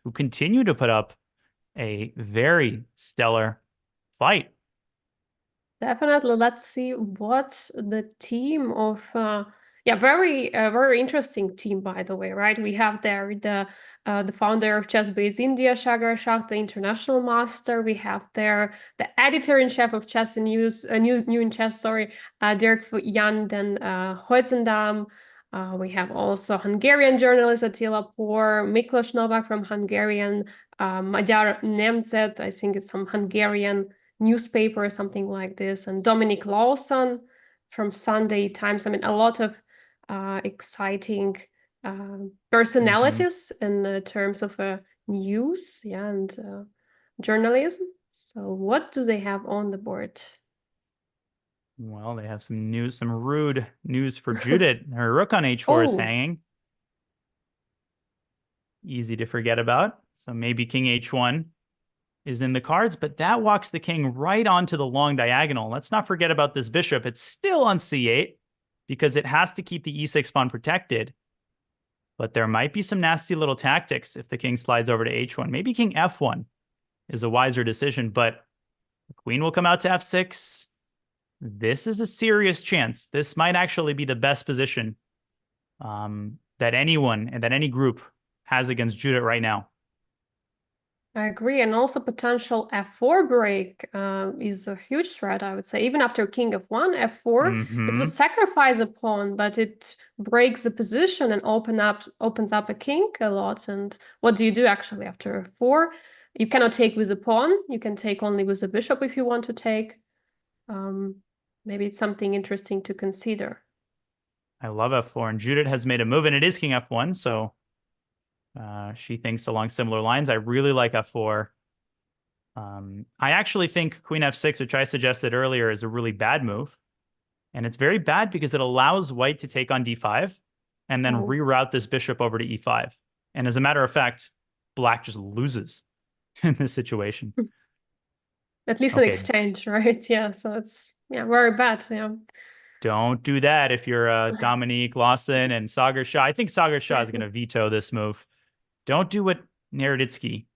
who continue to put up a very stellar fight. Definitely. Let's see what the team of yeah, very interesting team, by the way, right? We have there the founder of Chess Base India, Sagar Shah, the international master. We have there the editor-in-chief of Chess and News, New in Chess, sorry, Dirk Jan den Huizendam. We have also Hungarian journalist Attila Por, Miklos Novak from Hungarian, Magyar Nemzet, I think it's some Hungarian newspaper or something like this, and Dominic Lawson from Sunday Times. I mean, a lot of exciting personalities in terms of news, yeah, and journalism. So what do they have on the board? Well, they have some news, some rude news for Judith. Her rook on h4 is Oh, hanging. Easy to forget about. So maybe king h1 is in the cards, but that walks the king right onto the long diagonal. Let's not forget about this bishop. It's still on c8 because it has to keep the e6 pawn protected. But there might be some nasty little tactics if the king slides over to h1. Maybe king f1 is a wiser decision, but the queen will come out to f6. This is a serious chance. This might actually be the best position that anyone and that any group has against Judith right now. I agree. And also potential f4 break is a huge threat, I would say. Even after king f1, f4, it would sacrifice a pawn, but it breaks the position and opens up a king a lot. And what do you do actually after f4? You cannot take with a pawn. You can take only with a bishop if you want to take. Maybe it's something interesting to consider. I love f4, and Judith has made a move, and it is king f1, so she thinks along similar lines. I really like f4. I actually think queen f6, which I suggested earlier, is a really bad move. And it's very bad because it allows white to take on d5 and then Oh. reroute this bishop over to e5. And as a matter of fact, black just loses in this situation. At least an Okay, exchange, right? Yeah, so it's very bad. Yeah. don't do that if you're Dominique Lawson and Sagar Shah. I think Sagar Shah is going to veto this move. Don't do what Naroditsky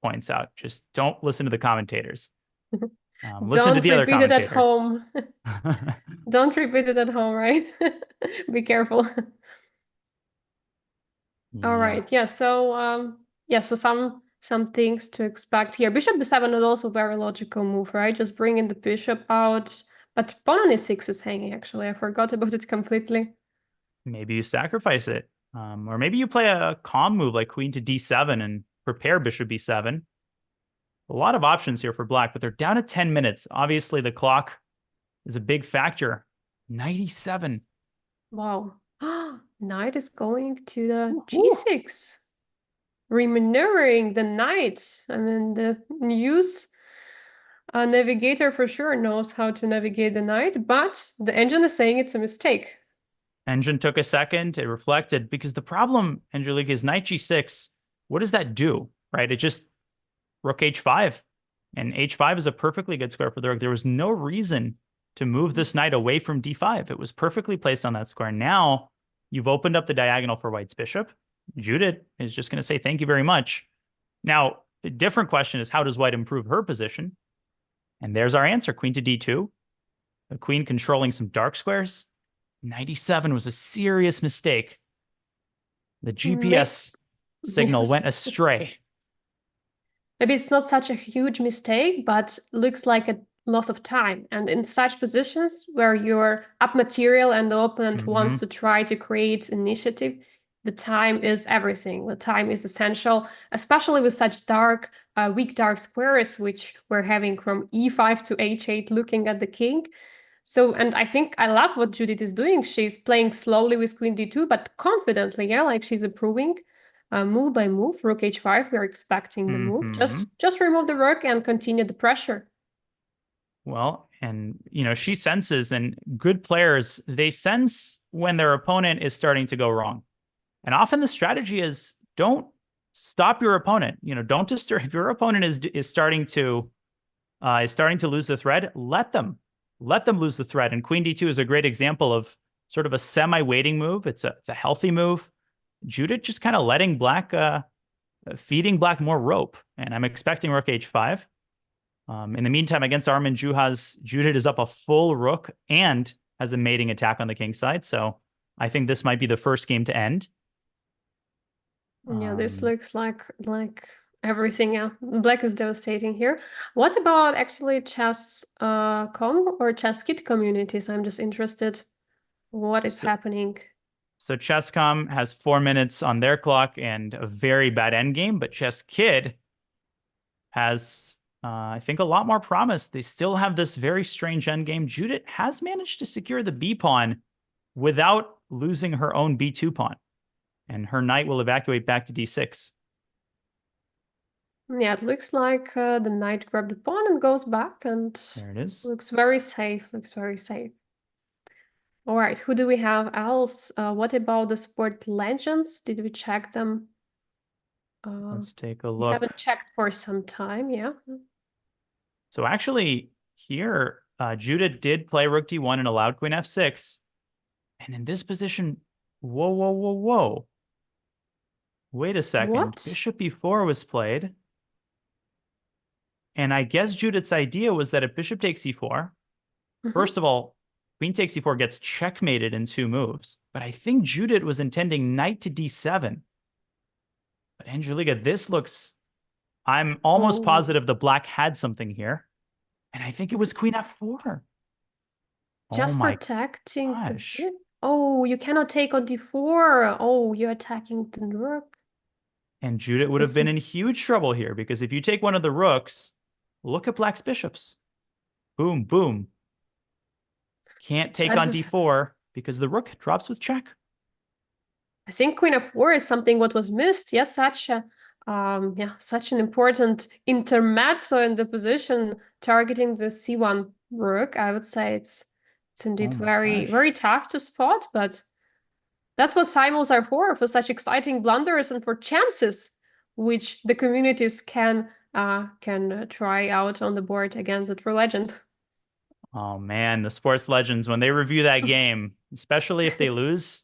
points out. Just don't listen to the commentators. Listen to Don't the other repeat it at commentator. home. Don't repeat it at home, right? Be careful. All Yeah, right. Yeah. So so some things to expect here. Bishop b7 is also a very logical move, right? Just bringing the bishop out. But pawn on e6 is hanging, actually. I forgot about it completely. maybe you sacrifice it. Or maybe you play a calm move like queen to d7 and prepare bishop b7. A lot of options here for black, but they're down to 10 minutes. Obviously, the clock is a big factor. 97. Wow. Knight is going to the Ooh. g6. Remaneuvering the knight. I mean, the news navigator for sure knows how to navigate the knight, but the engine is saying it's a mistake. Engine took a second. It reflected because the problem, Angelique, is knight g6. What does that do? Right? It just rook h5. And h5 is a perfectly good square for the rook. There was no reason to move this knight away from d5. It was perfectly placed on that square. Now you've opened up the diagonal for white's bishop. Judith is just going to say thank you very much. Now, a different question is how does white improve her position? And there's our answer, queen to d2. The queen controlling some dark squares. 97 was a serious mistake. The May GPS signal went yes. astray. Maybe it's not such a huge mistake, but looks like a loss of time. And in such positions where you're up material and the opponent wants to try to create initiative, the time is everything. The time is essential, especially with such dark, weak dark squares, which we're having from e5 to h8, looking at the king. So, and I think I love what Judith is doing. She's playing slowly with queen d2, but confidently, yeah, like she's improving move by move. Rook h5, we're expecting the move. Just remove the rook and continue the pressure. Well, and she senses, and good players, they sense when their opponent is starting to go wrong. And often the strategy is don't stop your opponent. Don't disturb. If your opponent is starting to lose the thread, let them lose the thread. And queen d2 is a great example of sort of a semi-waiting move. It's a healthy move. Judith just kind of letting black feeding black more rope, and I'm expecting rook h5. In the meantime, against Armin Juhasz, Judit is up a full rook and has a mating attack on the king side. So I think this might be the first game to end. Yeah, this looks like everything. Yeah, black is devastating here. What about actually chess.com or chess kit communities? I'm just interested what is So, happening. so Chess.com has 4 minutes on their clock and a very bad endgame, but Chess Kid has, I think, a lot more promise. They still have this very strange endgame. Judit has managed to secure the B pawn without losing her own B2 pawn, and her knight will evacuate back to D6. Yeah, it looks like the knight grabbed the pawn and goes back, and There it is. looks very safe. Looks very safe. All right, who do we have else? What about the sport legends? Did we check them? Let's take a We look. haven't checked for some time. Yeah. So actually, here, Judit did play rook d1 and allowed queen f6. And in this position, whoa, whoa, whoa, whoa. Wait a second. What? Bishop e4 was played. And I guess Judith's idea was that if bishop takes e4, first of all, queen takes e4 gets checkmated in 2 moves. But I think Judith was intending knight to d7. But Angelika, this looks, I'm almost Oh, positive the black had something here. And I think it was queen f4. Oh just my protecting the gosh. bit. Oh, you cannot take on d4. Oh, you're attacking the rook. And Judith would have This been in huge trouble here because if you take one of the rooks, look at black's bishops. Boom, boom. Can't take that on was, d4 because the rook drops with check. I think queen f4 is something what was missed. Yes, such an important intermezzo in the position targeting the c1 rook. I would say it's Oh indeed my very gosh. very tough to spot, but that's what simuls are for such exciting blunders and for chances which the communities can try out on the board against the true legend. Oh man, the sports legends, when they review that game, especially if they lose,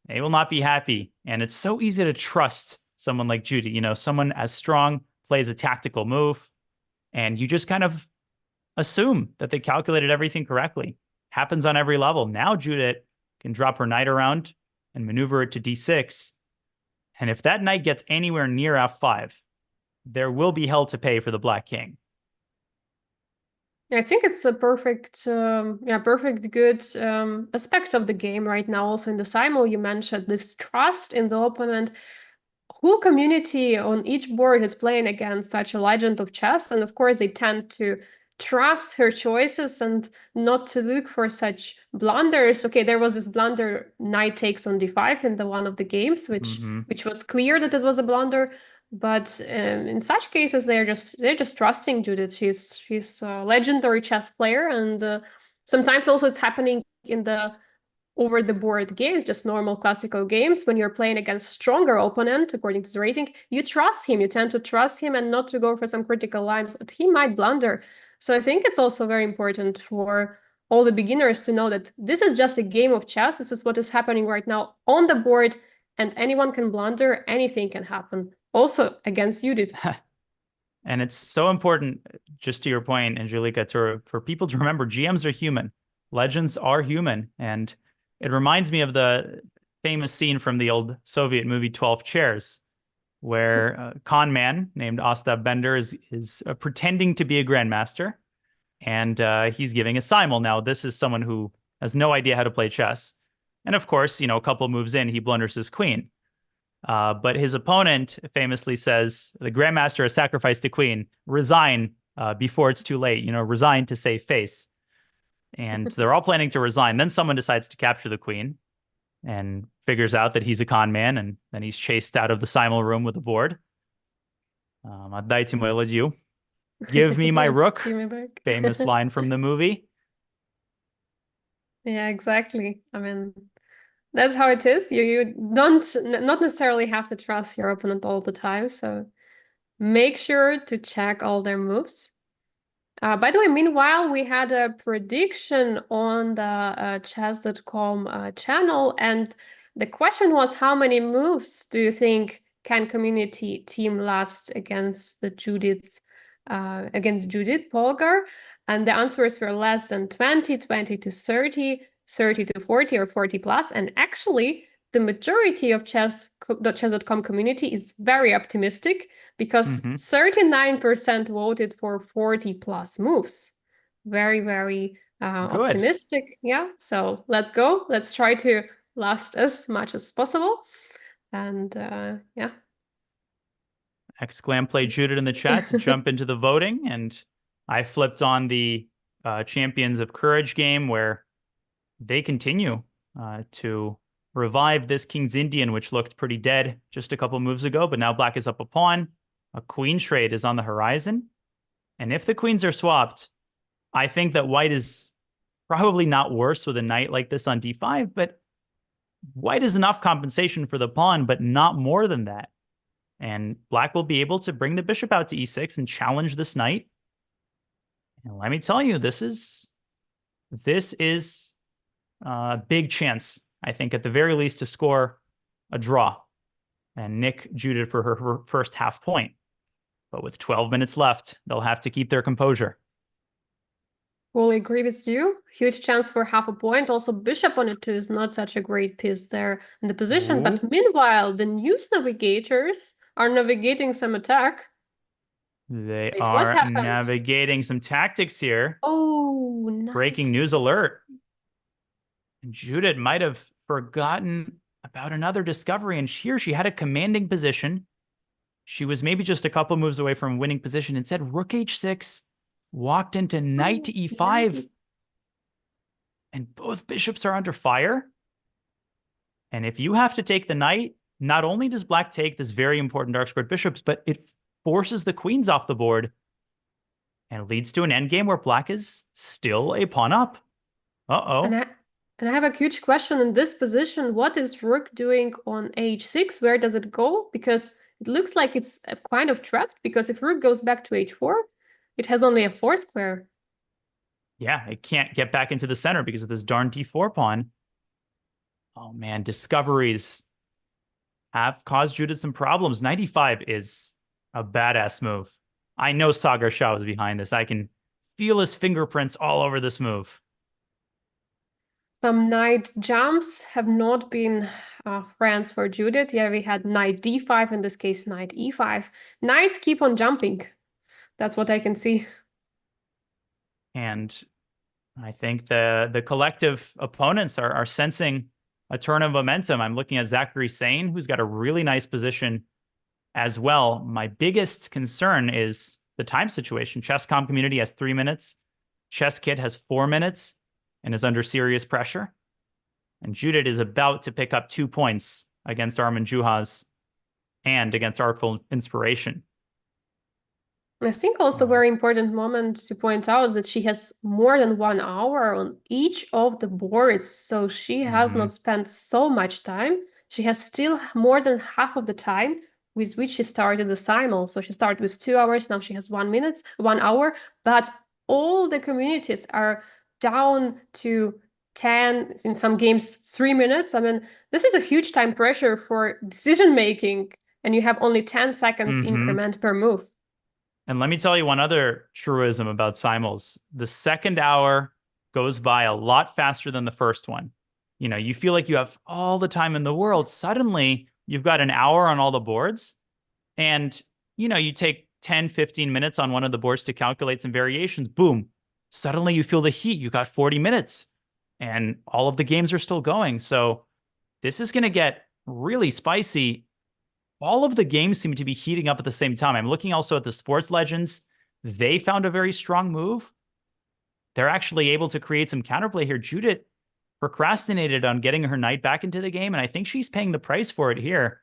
they will not be happy. And it's so easy to trust someone like Judy, someone as strong plays a tactical move, and you just kind of assume that they calculated everything correctly. Happens on every level. Now Judith can drop her knight around and maneuver it to d6. And if that knight gets anywhere near f5, there will be hell to pay for the Black King. I think it's a perfect good aspect of the game right now. Also in the simul, you mentioned this trust in the opponent. Whole community on each board is playing against such a legend of chess, and of course they tend to trust her choices and not to look for such blunders. Okay, there was this blunder knight takes on d5 in the one of the games, which was clear that it was a blunder. But in such cases, they're just trusting Judith. She's a legendary chess player, and sometimes also it's happening in the over the board games, just normal classical games, when you're playing against stronger opponent, according to the rating, you trust him. You tend to trust him and not to go for some critical lines, but he might blunder. So I think it's also very important for all the beginners to know that this is just a game of chess. This is what is happening right now on the board, and anyone can blunder. Anything can happen. Also against Judith. And it's so important, just to your point, Angelika, for people to remember GMs are human. Legends are human. And it reminds me of the famous scene from the old Soviet movie 12 Chairs, where a con man named Ostap Bender is pretending to be a grandmaster. And he's giving a simul. Now, this is someone who has no idea how to play chess. And of course, a couple moves in, he blunders his queen. But his opponent famously says, the grandmaster has sacrificed a queen. Resign before it's too late. Resign to save face. And they're all planning to resign. Then someone decides to capture the queen and figures out that he's a con man. And then he's chased out of the simul room with a board. Отдайте мою ладью. Give me my Yes, rook. give me back. Famous line from the movie. Yeah, exactly. I mean, that's how it is. You don't not necessarily have to trust your opponent all the time, so make sure to check all their moves. By the way, meanwhile, we had a prediction on the chess.com channel, and the question was, how many moves do you think can community team last against Judith Polgar? And the answers were less than 20, 20 to 30, 30 to 40, or 40 plus. And actually, the majority of the chess.com community is very optimistic because 39% voted for 40 plus moves. Very, very Good. optimistic. Yeah. So let's go. Let's try to last as much as possible. And yeah. Exclam play Judith in the chat to jump into the voting. And I flipped on the Champions of Courage game where they continue to revive this King's Indian, which looked pretty dead just a couple moves ago, but now black is up a pawn. A queen trade is on the horizon. And if the queens are swapped, I think that white is probably not worse with a knight like this on d5, but white is enough compensation for the pawn, but not more than that. And black will be able to bring the bishop out to e6 and challenge this knight. And let me tell you, this is a big chance, I think, at the very least, to score a draw and nick Judith for her first half point. But with 12 minutes left, they'll have to keep their composure. Fully agree with you. Huge chance for half a point. Also, bishop on it too is not such a great piece there in the position. Ooh. But meanwhile, the news navigators are navigating some attack. They Wait, what are happened? navigating some tactics here. Oh, nice. Breaking news alert. Judith might have forgotten about another discovery, and here she had a commanding position. She was maybe just a couple moves away from winning position. Instead, rook h6, walked into knight to e5, and both bishops are under fire. And if you have to take the knight, not only does black take this very important dark squared bishops, but it forces the queens off the board and leads to an endgame where black is still a pawn up. Uh-oh. And I have a huge question in this position. What is rook doing on h6? Where does it go? Because it looks like it's kind of trapped, because if rook goes back to h4, it has only a 4 square. Yeah, it can't get back into the center because of this darn d4 pawn. Oh man, discoveries have caused Judith some problems. 95 is a badass move. I know Sagar Shah was behind this. I can feel his fingerprints all over this move. Some knight jumps have not been friends for Judith. Yeah, we had knight d5, in this case, knight e5. Knights keep on jumping. That's what I can see. And I think the collective opponents are sensing a turn of momentum. I'm looking at Zachary Sane, who's got a really nice position as well. My biggest concern is the time situation. Chess.com community has 3 minutes. Chess Kit has 4 minutes and is under serious pressure. And Judith is about to pick up 2 points against Armin Juhas and against Artful Inspiration. I think also very important moment to point out that she has more than 1 hour on each of the boards. So she has not spent so much time. She has still more than half of the time with which she started the simul. So she started with 2 hours, now she has 1 hour, but all the communities are down to 10, in some games 3 minutes. I mean, this is a huge time pressure for decision making, and you have only 10 seconds increment per move. And let me tell you one other truism about simuls. The second hour goes by a lot faster than the first one. You know, you feel like you have all the time in the world. Suddenly, you've got an hour on all the boards. And, you know, you take 10, 15 minutes on one of the boards to calculate some variations. Boom. Suddenly, you feel the heat. You got 40 minutes. And all of the games are still going. So this is going to get really spicy. All of the games seem to be heating up at the same time. I'm looking also at the sports legends. They found a very strong move. They're actually able to create some counterplay here. Judith procrastinated on getting her knight back into the game, and I think she's paying the price for it here.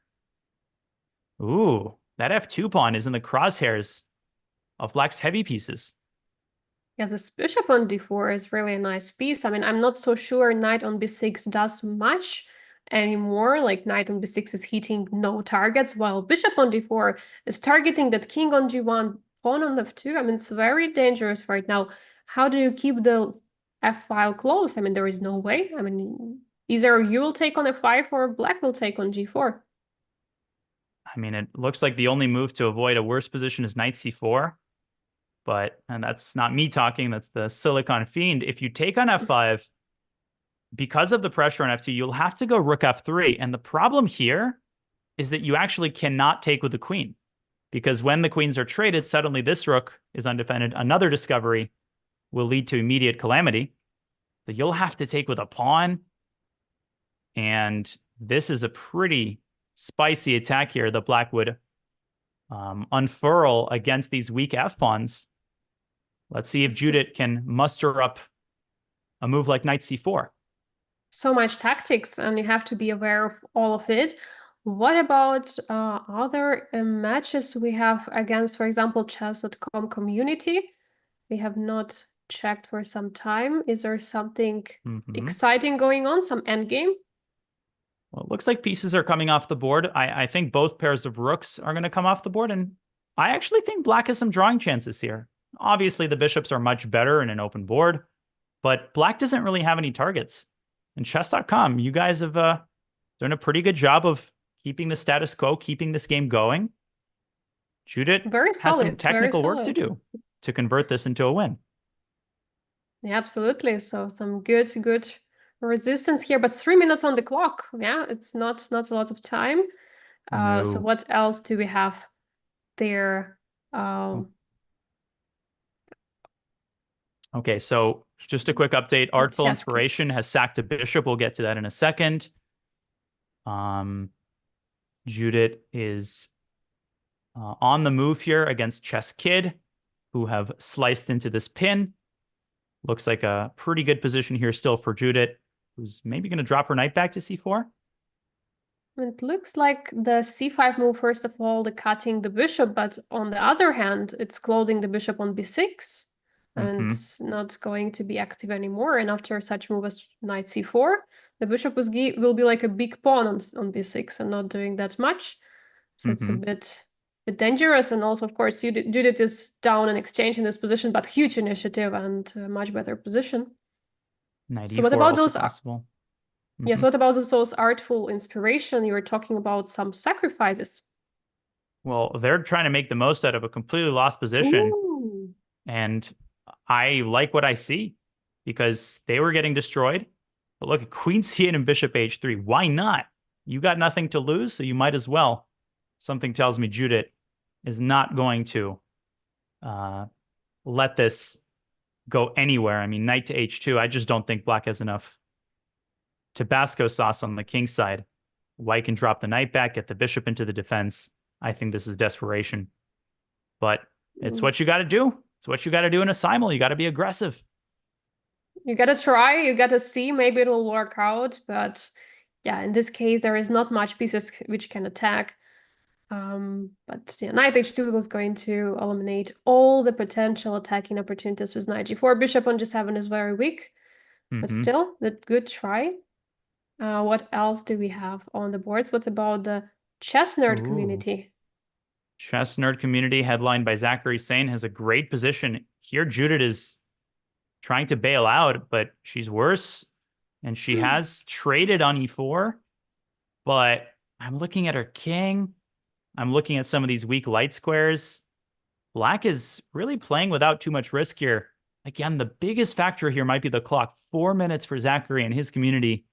Ooh, that f2 pawn is in the crosshairs of black's heavy pieces. Yeah, this bishop on d4 is really a nice piece. I mean, I'm not so sure knight on b6 does much anymore. Like knight on b6 is hitting no targets, while bishop on d4 is targeting that king on g1, pawn on f2. I mean, it's very dangerous right now. How do you keep the f file close? I mean, there is no way. I mean, either you will take on f5 or black will take on g4. I mean, it looks like the only move to avoid a worse position is knight c4, and that's not me talking, that's the Silicon Fiend. If you take on f5, because of the pressure on f2, you'll have to go rook f3. And the problem here is that you actually cannot take with the queen, because when the queens are traded, suddenly this rook is undefended. Another discovery will lead to immediate calamity. So you'll have to take with a pawn. And this is a pretty spicy attack here that black would unfurl against these weak f pawns. Let's see if Judit can muster up a move like knight c4. So much tactics, and you have to be aware of all of it. What about other matches we have against, for example, chess.com community? We have not checked for some time. Is there something exciting going on, some endgame? Well, it looks like pieces are coming off the board. I think both pairs of rooks are going to come off the board, and I actually think black has some drawing chances here. Obviously, the bishops are much better in an open board, but black doesn't really have any targets. And chess.com, you guys have done a pretty good job of keeping the status quo, keeping this game going. Judit has some technical work to do to convert this into a win. Yeah, absolutely. So some good resistance here, but 3 minutes on the clock. Yeah, it's not a lot of time. No. So what else do we have there? Okay, so just a quick update. Artful Inspiration has sacked a bishop. We'll get to that in a second. Judit is on the move here against Chess Kid, who have sliced into this pin. Looks like a pretty good position here still for Judit, who's maybe going to drop her knight back to c4. It looks like the c5 move, first of all, the cutting the bishop, but on the other hand, it's closing the bishop on b6. And it's not going to be active anymore. And after such move as knight c4, the bishop will be like a big pawn on b6 and not doing that much. So it's a bit dangerous. And also, of course, Judit is down in exchange in this position, but huge initiative and a much better position. Knight so what about those? Possible. Yes, what about those artful inspiration? You were talking about some sacrifices. Well, they're trying to make the most out of a completely lost position. Ooh. And I like what I see because they were getting destroyed. But look at Queen C8 and Bishop H3. Why not? You got nothing to lose, so you might as well. Something tells me Judit is not going to let this go anywhere. I mean, knight to H2, I just don't think black has enough Tabasco sauce on the king side. White can drop the knight back, get the bishop into the defense. I think this is desperation. But it's what you got to do. It's what you got to do in a simul. You got to be aggressive. You got to try. You got to see. Maybe it will work out. But yeah, in this case, there is not much pieces which can attack. But yeah, knight h2 was going to eliminate all the potential attacking opportunities with knight g4. Bishop on g7 is very weak. But still, a good try. What else do we have on the boards? What about the chess nerd community? Chess nerd community, headlined by Zachary Sane, has a great position. Here, Judit is trying to bail out, but she's worse. And she has traded on e4. But I'm looking at her king. I'm looking at some of these weak light squares. Black is really playing without too much risk here. Again, the biggest factor here might be the clock. 4 minutes for Zachary and his community.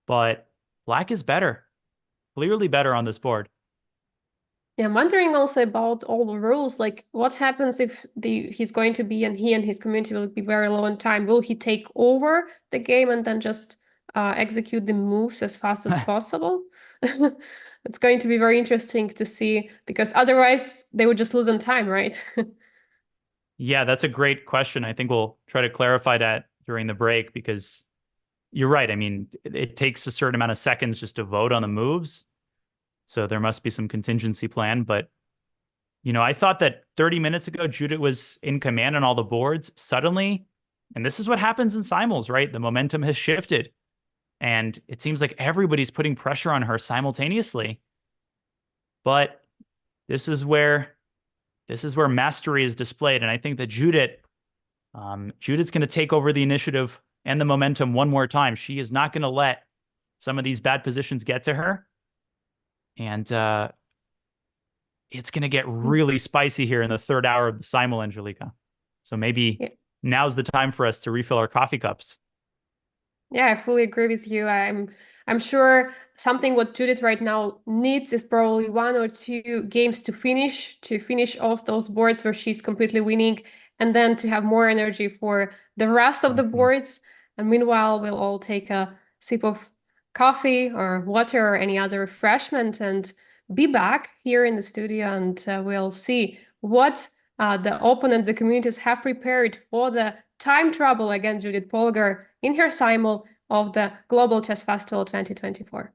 But black is better. Clearly better on this board. Yeah, I'm wondering also about all the rules. Like, what happens if he's going to be and he and his community will be very low on time? Will he take over the game and then just execute the moves as fast as possible? It's going to be very interesting to see, because otherwise they would just lose on time, right? Yeah, that's a great question. I think we'll try to clarify that during the break, because you're right. I mean, it takes a certain amount of seconds just to vote on the moves. So there must be some contingency plan. But, you know, I thought that 30 minutes ago, Judit was in command on all the boards. Suddenly, and this is what happens in simuls, right? The momentum has shifted. And it seems like everybody's putting pressure on her simultaneously. But this is where mastery is displayed. And I think that Judit's going to take over the initiative and the momentum one more time. She is not going to let some of these bad positions get to her. And it's going to get really spicy here in the third hour of the Simul, Angelica. So maybe Yeah. now's the time for us to refill our coffee cups. Yeah, I fully agree with you. I'm sure something what Judith right now needs is probably one or two games to finish off those boards where she's completely winning, and then to have more energy for the rest of the Mhm. boards. And meanwhile, we'll all take a sip of coffee or water or any other refreshment and be back here in the studio, and we'll see what the opponents, the communities have prepared for the time trouble against Judith Polgar in her simul of the Global Chess Festival 2024.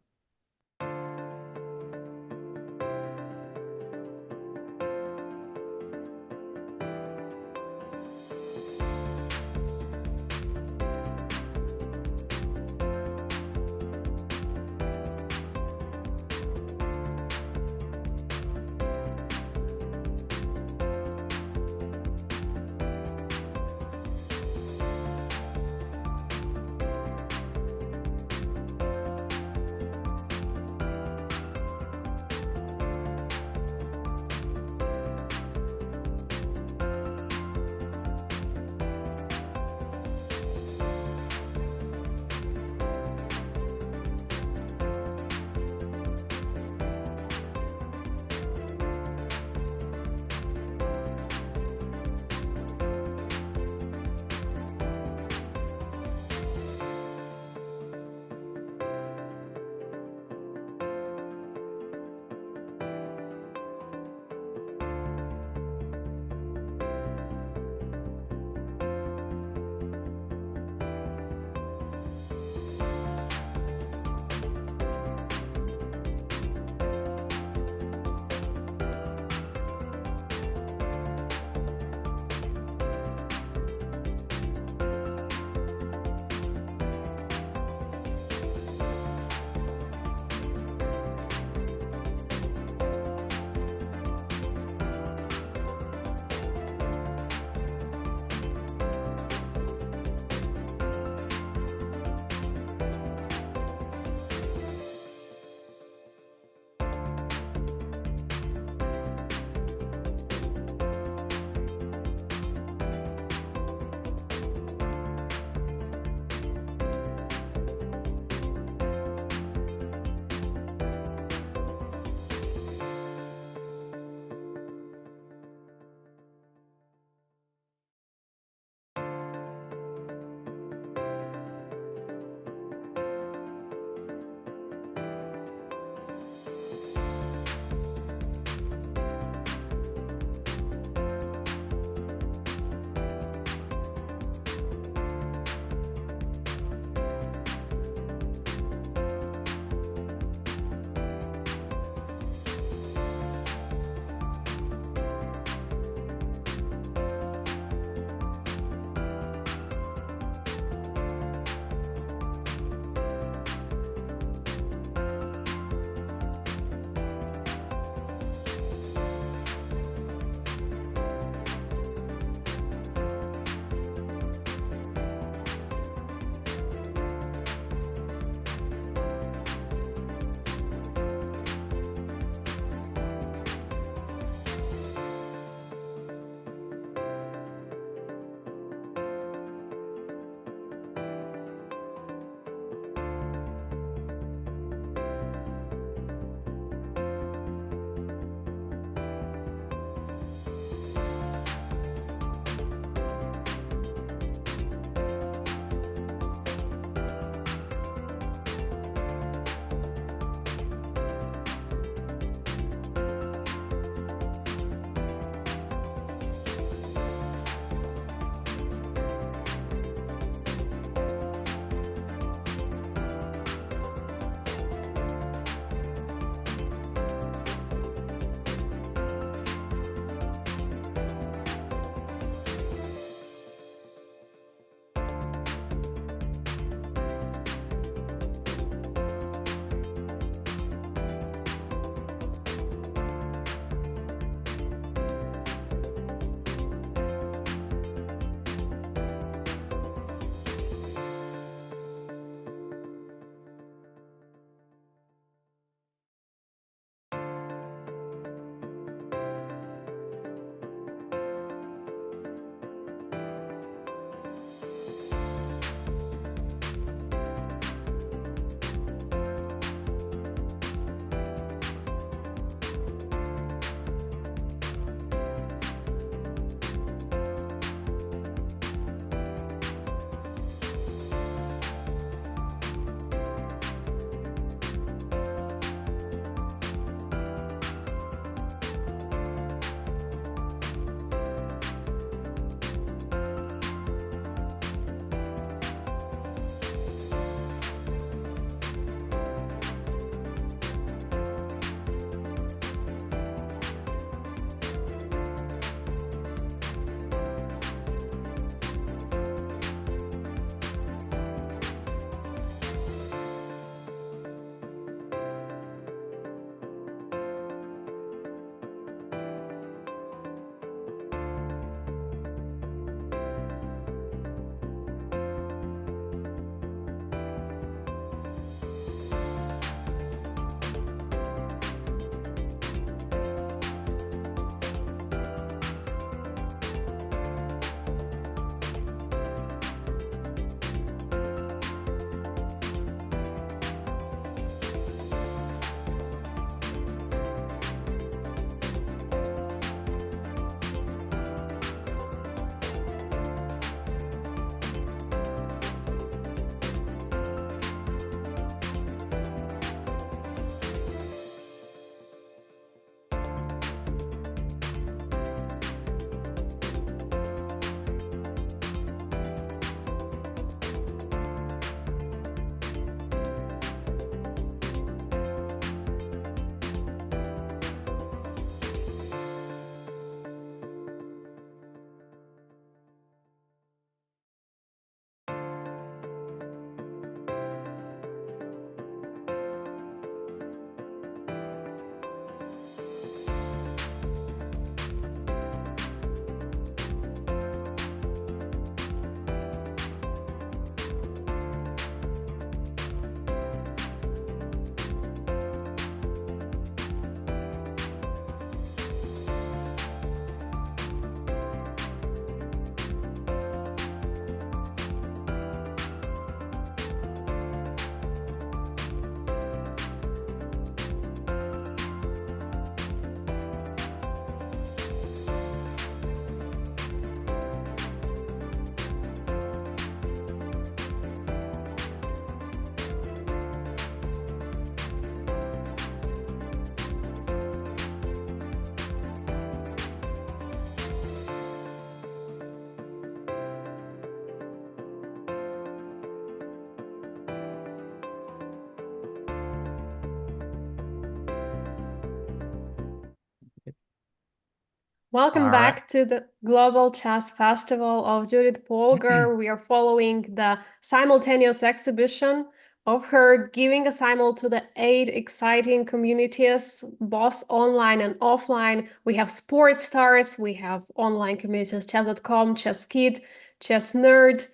Welcome All right. back to the Global Chess Festival of Judith Polgar. We are following the simultaneous exhibition of her giving a simul to the 8 exciting communities, both online and offline. We have sports stars, we have online communities, chess.com, Chess Kid, Chess Nerd.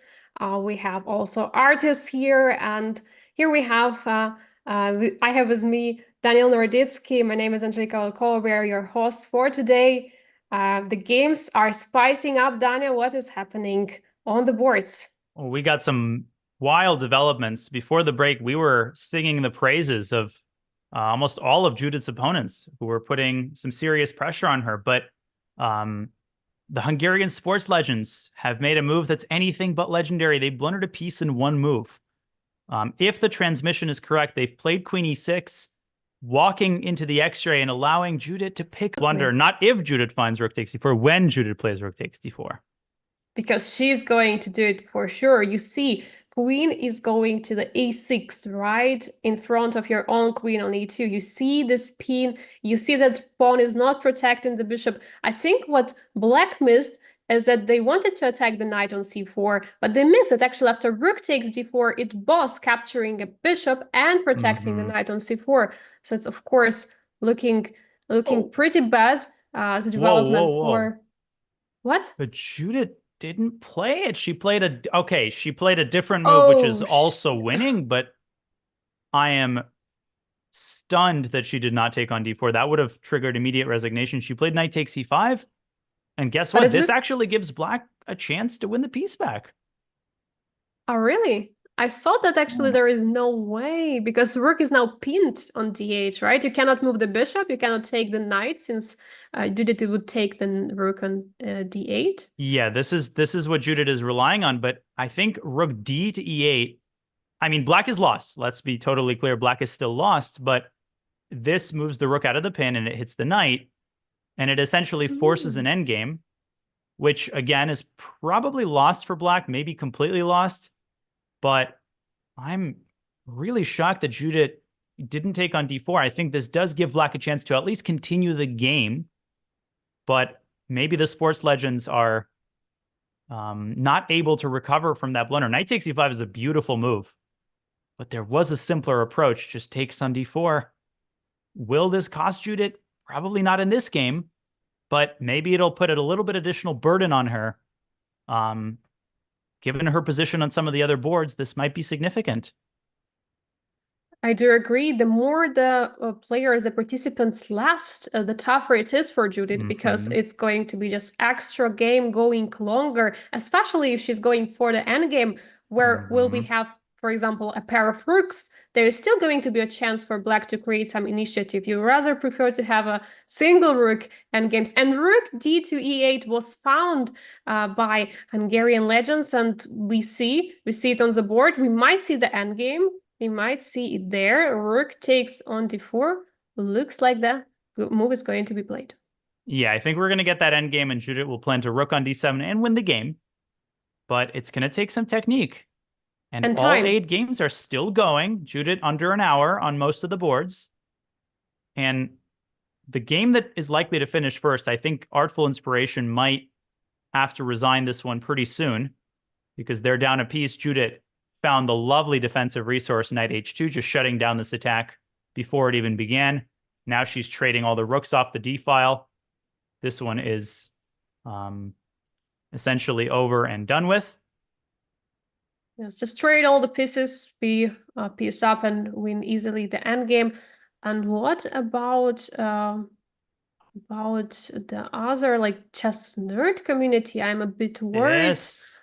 We have also artists here, and here we have, I have with me Daniel Norditsky. My name is Angelika Olkova. We are your hosts for today. The games are spicing up. Daniel, what is happening on the boards? Well, we got some wild developments. Before the break, we were singing the praises of almost all of Judith's opponents who were putting some serious pressure on her. But um, the Hungarian sports legends have made a move that's anything but legendary. They blundered a piece in one move. If the transmission is correct, they've played Queen E6, walking into the X-ray and allowing Judith to pick blunder. Not if Judith finds Rook takes D4, when Judith plays Rook takes D4. Because she's going to do it for sure. You see, queen is going to the a6, right in front of your own queen on e2. You see this pin, you see that pawn is not protecting the bishop. I think what black missed is that they wanted to attack the knight on c4, but they missed it. Actually, after rook takes d4, it was capturing a bishop and protecting the knight on c4. So it's, of course, looking pretty bad, the development for... What? But Judith didn't play it. She played a different move, which is Oh, also winning, but I am stunned that she did not take on d4. That would have triggered immediate resignation. She played knight takes e5. And guess what? This actually gives black a chance to win the piece back. Oh, really? I thought that actually there is no way because rook is now pinned on d8, right? You cannot move the bishop, you cannot take the knight since Judith would take the rook on d8. Yeah, this is what Judith is relying on, but I think rook d to e8. I mean, black is lost. Let's be totally clear. Black is still lost, but this moves the rook out of the pin and it hits the knight, and it essentially forces an endgame, which again is probably lost for black, maybe completely lost. But I'm really shocked that Judith didn't take on d4. I think this does give black a chance to at least continue the game, but maybe the sports legends are not able to recover from that blunder. Knight takes e5 is a beautiful move, but there was a simpler approach. Just takes on d4. Will this cost Judith? Probably not in this game, but maybe it'll put a little bit additional burden on her. Given her position on some of the other boards, this might be significant. I do agree. The more the players, the participants last, the tougher it is for Judith because it's going to be just extra game going longer, especially if she's going for the end game where will we have, for example, a pair of rooks. There is still going to be a chance for black to create some initiative. You rather prefer to have a single rook endgames. And rook d to e8 was found by Hungarian legends, and we see it on the board. We might see the endgame. We might see it there. Rook takes on d4. Looks like the move is going to be played. Yeah, I think we're going to get that endgame, and Judith will plan to rook on d7 and win the game. But it's going to take some technique. And all time. 8 games are still going. Judith under an hour on most of the boards. And the game that is likely to finish first, I think Artful Inspiration might have to resign this one pretty soon because they're down a piece. Judith found the lovely defensive resource, knight h2, just shutting down this attack before it even began. Now she's trading all the rooks off the d file. This one is essentially over and done with. Yes, just trade all the pieces, be piece up and win easily the endgame. And what about the other like chess nerd community? I'm a bit worried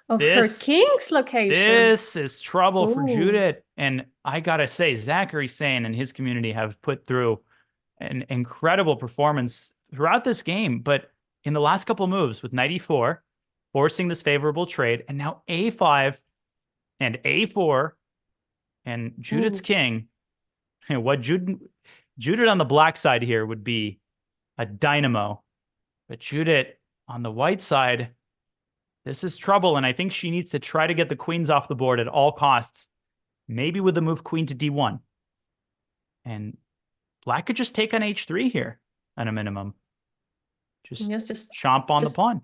of her king's location. This is trouble for Judith. And I gotta say, Zachary Sane and his community have put through an incredible performance throughout this game. But in the last couple moves with knight e4, forcing this favorable trade, and now a5 and a4, and Judith's king. What Judith on the black side here would be a dynamo. But Judith on the white side, this is trouble, and I think she needs to try to get the queens off the board at all costs. Maybe with the move queen to d1. And black could just take on h3 here at a minimum. Just Yes, chomp on the just pawn.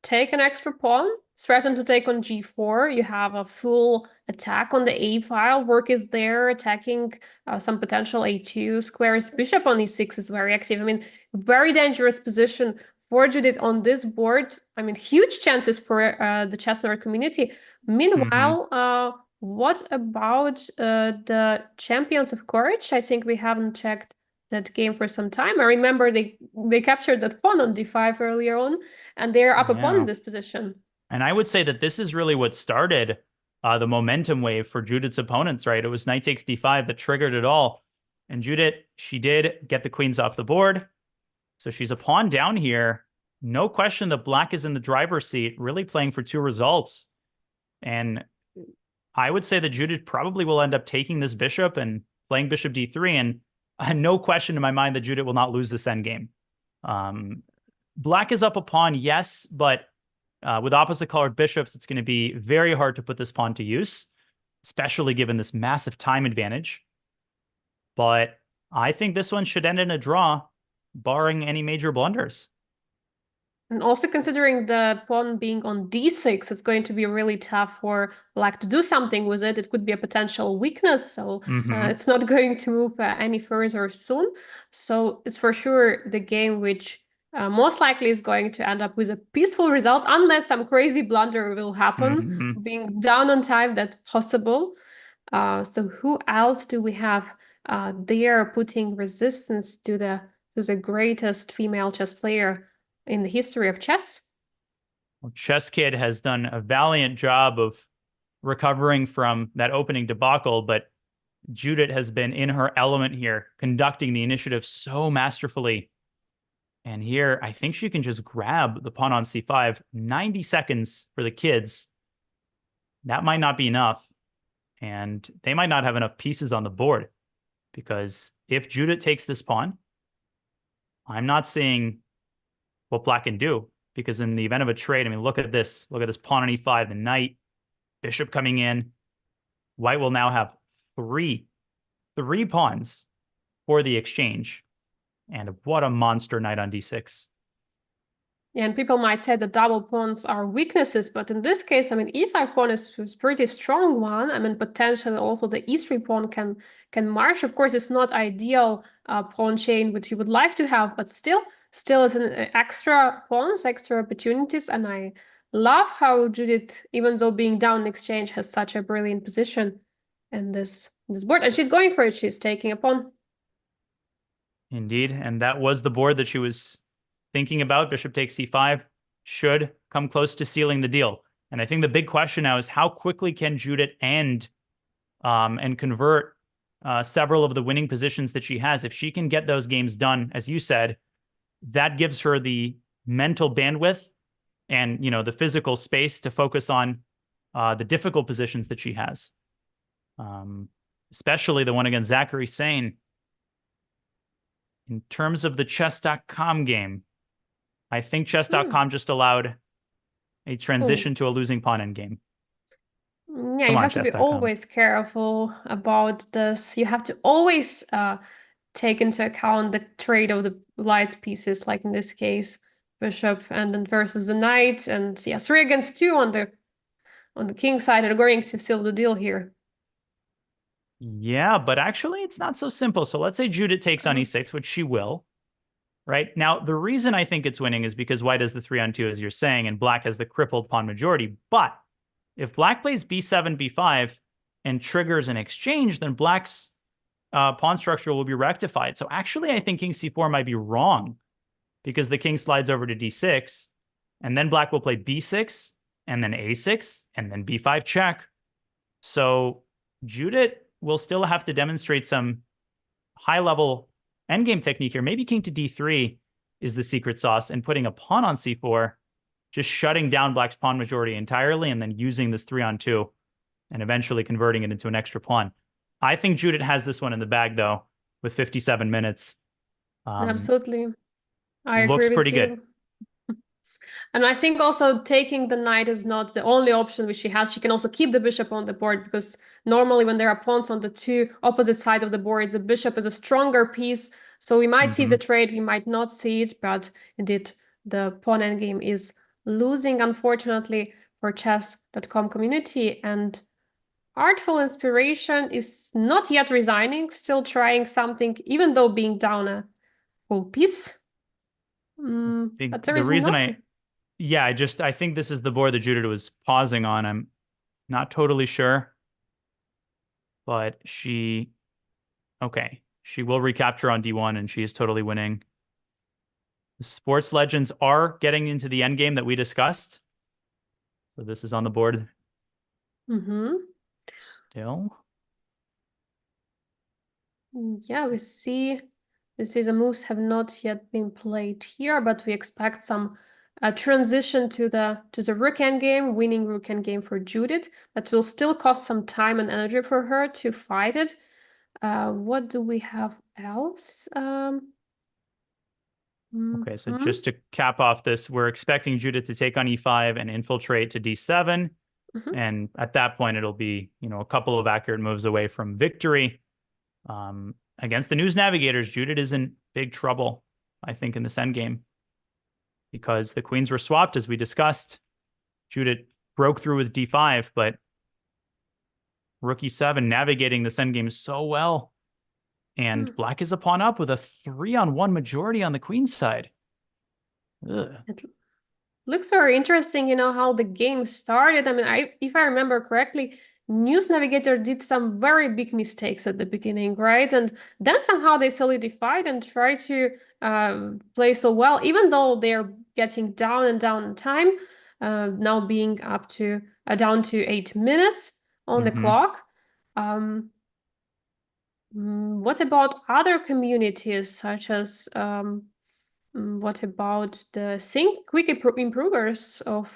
take an extra pawn, threaten to take on g4. You have a full attack on the a file. Rook is there attacking some potential a2 squares. Bishop on e6 is very active. I mean, very dangerous position for Judith on this board. I mean, huge chances for the chess nerd community. Hmm. Meanwhile, what about the Champions of Courage? I think we haven't checked that game for some time. I remember they captured that pawn on d5 earlier on, and they're up a pawn in Yeah. this position. And I would say that this is really what started the momentum wave for Judith's opponents, right? It was knight takes d5 that triggered it all. And Judith, she did get the queens off the board. So she's a pawn down here. No question that black is in the driver's seat, really playing for two results. And I would say that Judith probably will end up taking this bishop and playing bishop d3. And no question in my mind that Judith will not lose this endgame. Um, Black is up a pawn, yes, but with opposite colored bishops, it's going to be very hard to put this pawn to use, especially given this massive time advantage. But I think this one should end in a draw, barring any major blunders. And also considering the pawn being on d6, it's going to be really tough for black to do something with it. It could be a potential weakness, so Hmm. it's not going to move any further soon. So it's for sure the game which most likely is going to end up with a peaceful result, unless some crazy blunder will happen. Hmm. Being down on time, that's possible. So who else do we have there putting resistance to the greatest female chess player in the history of chess? Well, Chess Kid has done a valiant job of recovering from that opening debacle, but Judith has been in her element here, conducting the initiative so masterfully. And here, I think she can just grab the pawn on c5. 90 seconds for the kids. That might not be enough. And they might not have enough pieces on the board because if Judith takes this pawn, I'm not seeing what black can do. Because in the event of a trade, I mean, look at this. Look at this pawn on e5, the knight, bishop coming in. White will now have three pawns for the exchange. And what a monster knight on d6. Yeah, and people might say the double pawns are weaknesses, but in this case, I mean, e5 pawn is a pretty strong one. I mean, potentially also the e3 pawn can march. Of course, it's not ideal pawn chain which you would like to have, but still it's an extra pawns, extra opportunities, and I love how Judith, even though being down in exchange, has such a brilliant position in this board, and she's going for it. She's taking a pawn. Indeed. And that was the board that she was thinking about. Bishop takes c5 should come close to sealing the deal. And I think the big question now is how quickly can Judith end and convert several of the winning positions that she has. If she can get those games done, as you said, that gives her the mental bandwidth and the physical space to focus on the difficult positions that she has, especially the one against Zachary Sane. In terms of the chess.com game, I think Hmm. chess.com just allowed a Oh. transition to a losing pawn endgame. Yeah, Come you on, have to be chess.com. always careful about this. You have to always take into account the trade of the light pieces, like in this case, bishop and then versus the knight, and yeah, 3 against 2 on the king side are going to seal the deal here. Yeah, but actually, it's not so simple. So let's say Judith takes on Uh, e6, which she will. Right now, the reason I think it's winning is because white has the 3-on-2, as you're saying, and black has the crippled pawn majority. But if black plays b7, b5, and triggers an exchange, then black's pawn structure will be rectified. So actually, I think king c4 might be wrong because the king slides over to d6, and then black will play b6, and then a6, and then b5 check. So Judith will still have to demonstrate some high-level endgame technique here. Maybe king to d3 is the secret sauce, and putting a pawn on c4, just shutting down black's pawn majority entirely, and then using this 3-on-2 and eventually converting it into an extra pawn. I think Judith has this one in the bag, though, with 57 minutes. Absolutely. I agree Looks with pretty good. you. And I think also taking the knight is not the only option which she has. She can also keep the bishop on the board because normally when there are pawns on the two opposite side of the board, the bishop is a stronger piece. So we might see Mm-hmm. the trade, we might not see it, but indeed the pawn endgame is losing, unfortunately, for chess.com community. And Artful Inspiration is not yet resigning, still trying something, even though being down a whole piece. But there The is reason not. I think this is the board that Judith was pausing on. I'm not totally sure, but okay, she will recapture on D1 and she is totally winning. The sports legends are getting into the end game that we discussed. So this is on the board still. Yeah, we see the moves have not yet been played here, but we expect some transition to the rook endgame, winning rook endgame for Judith, but will still cost some time and energy for her to fight it. What do we have else? Okay, so just to cap off this, we're expecting Judith to take on E5 and infiltrate to D7. And at that point, it'll be, a couple of accurate moves away from victory. Against the News Navigators, Judith is in big trouble, I think, in this endgame. Because the queens were swapped, as we discussed. Judith broke through with D5, but Rook E7 navigating this endgame so well. And black is a pawn up with a 3-on-1 majority on the queen's side. Ugh. It looks very interesting, how the game started. I mean, if I remember correctly, News Navigator did some very big mistakes at the beginning, right? And then somehow they solidified and tried to play so well, even though they're getting down and down in time, now being up to down to 8 minutes on the clock. What about other communities, such as what about the quick improvers of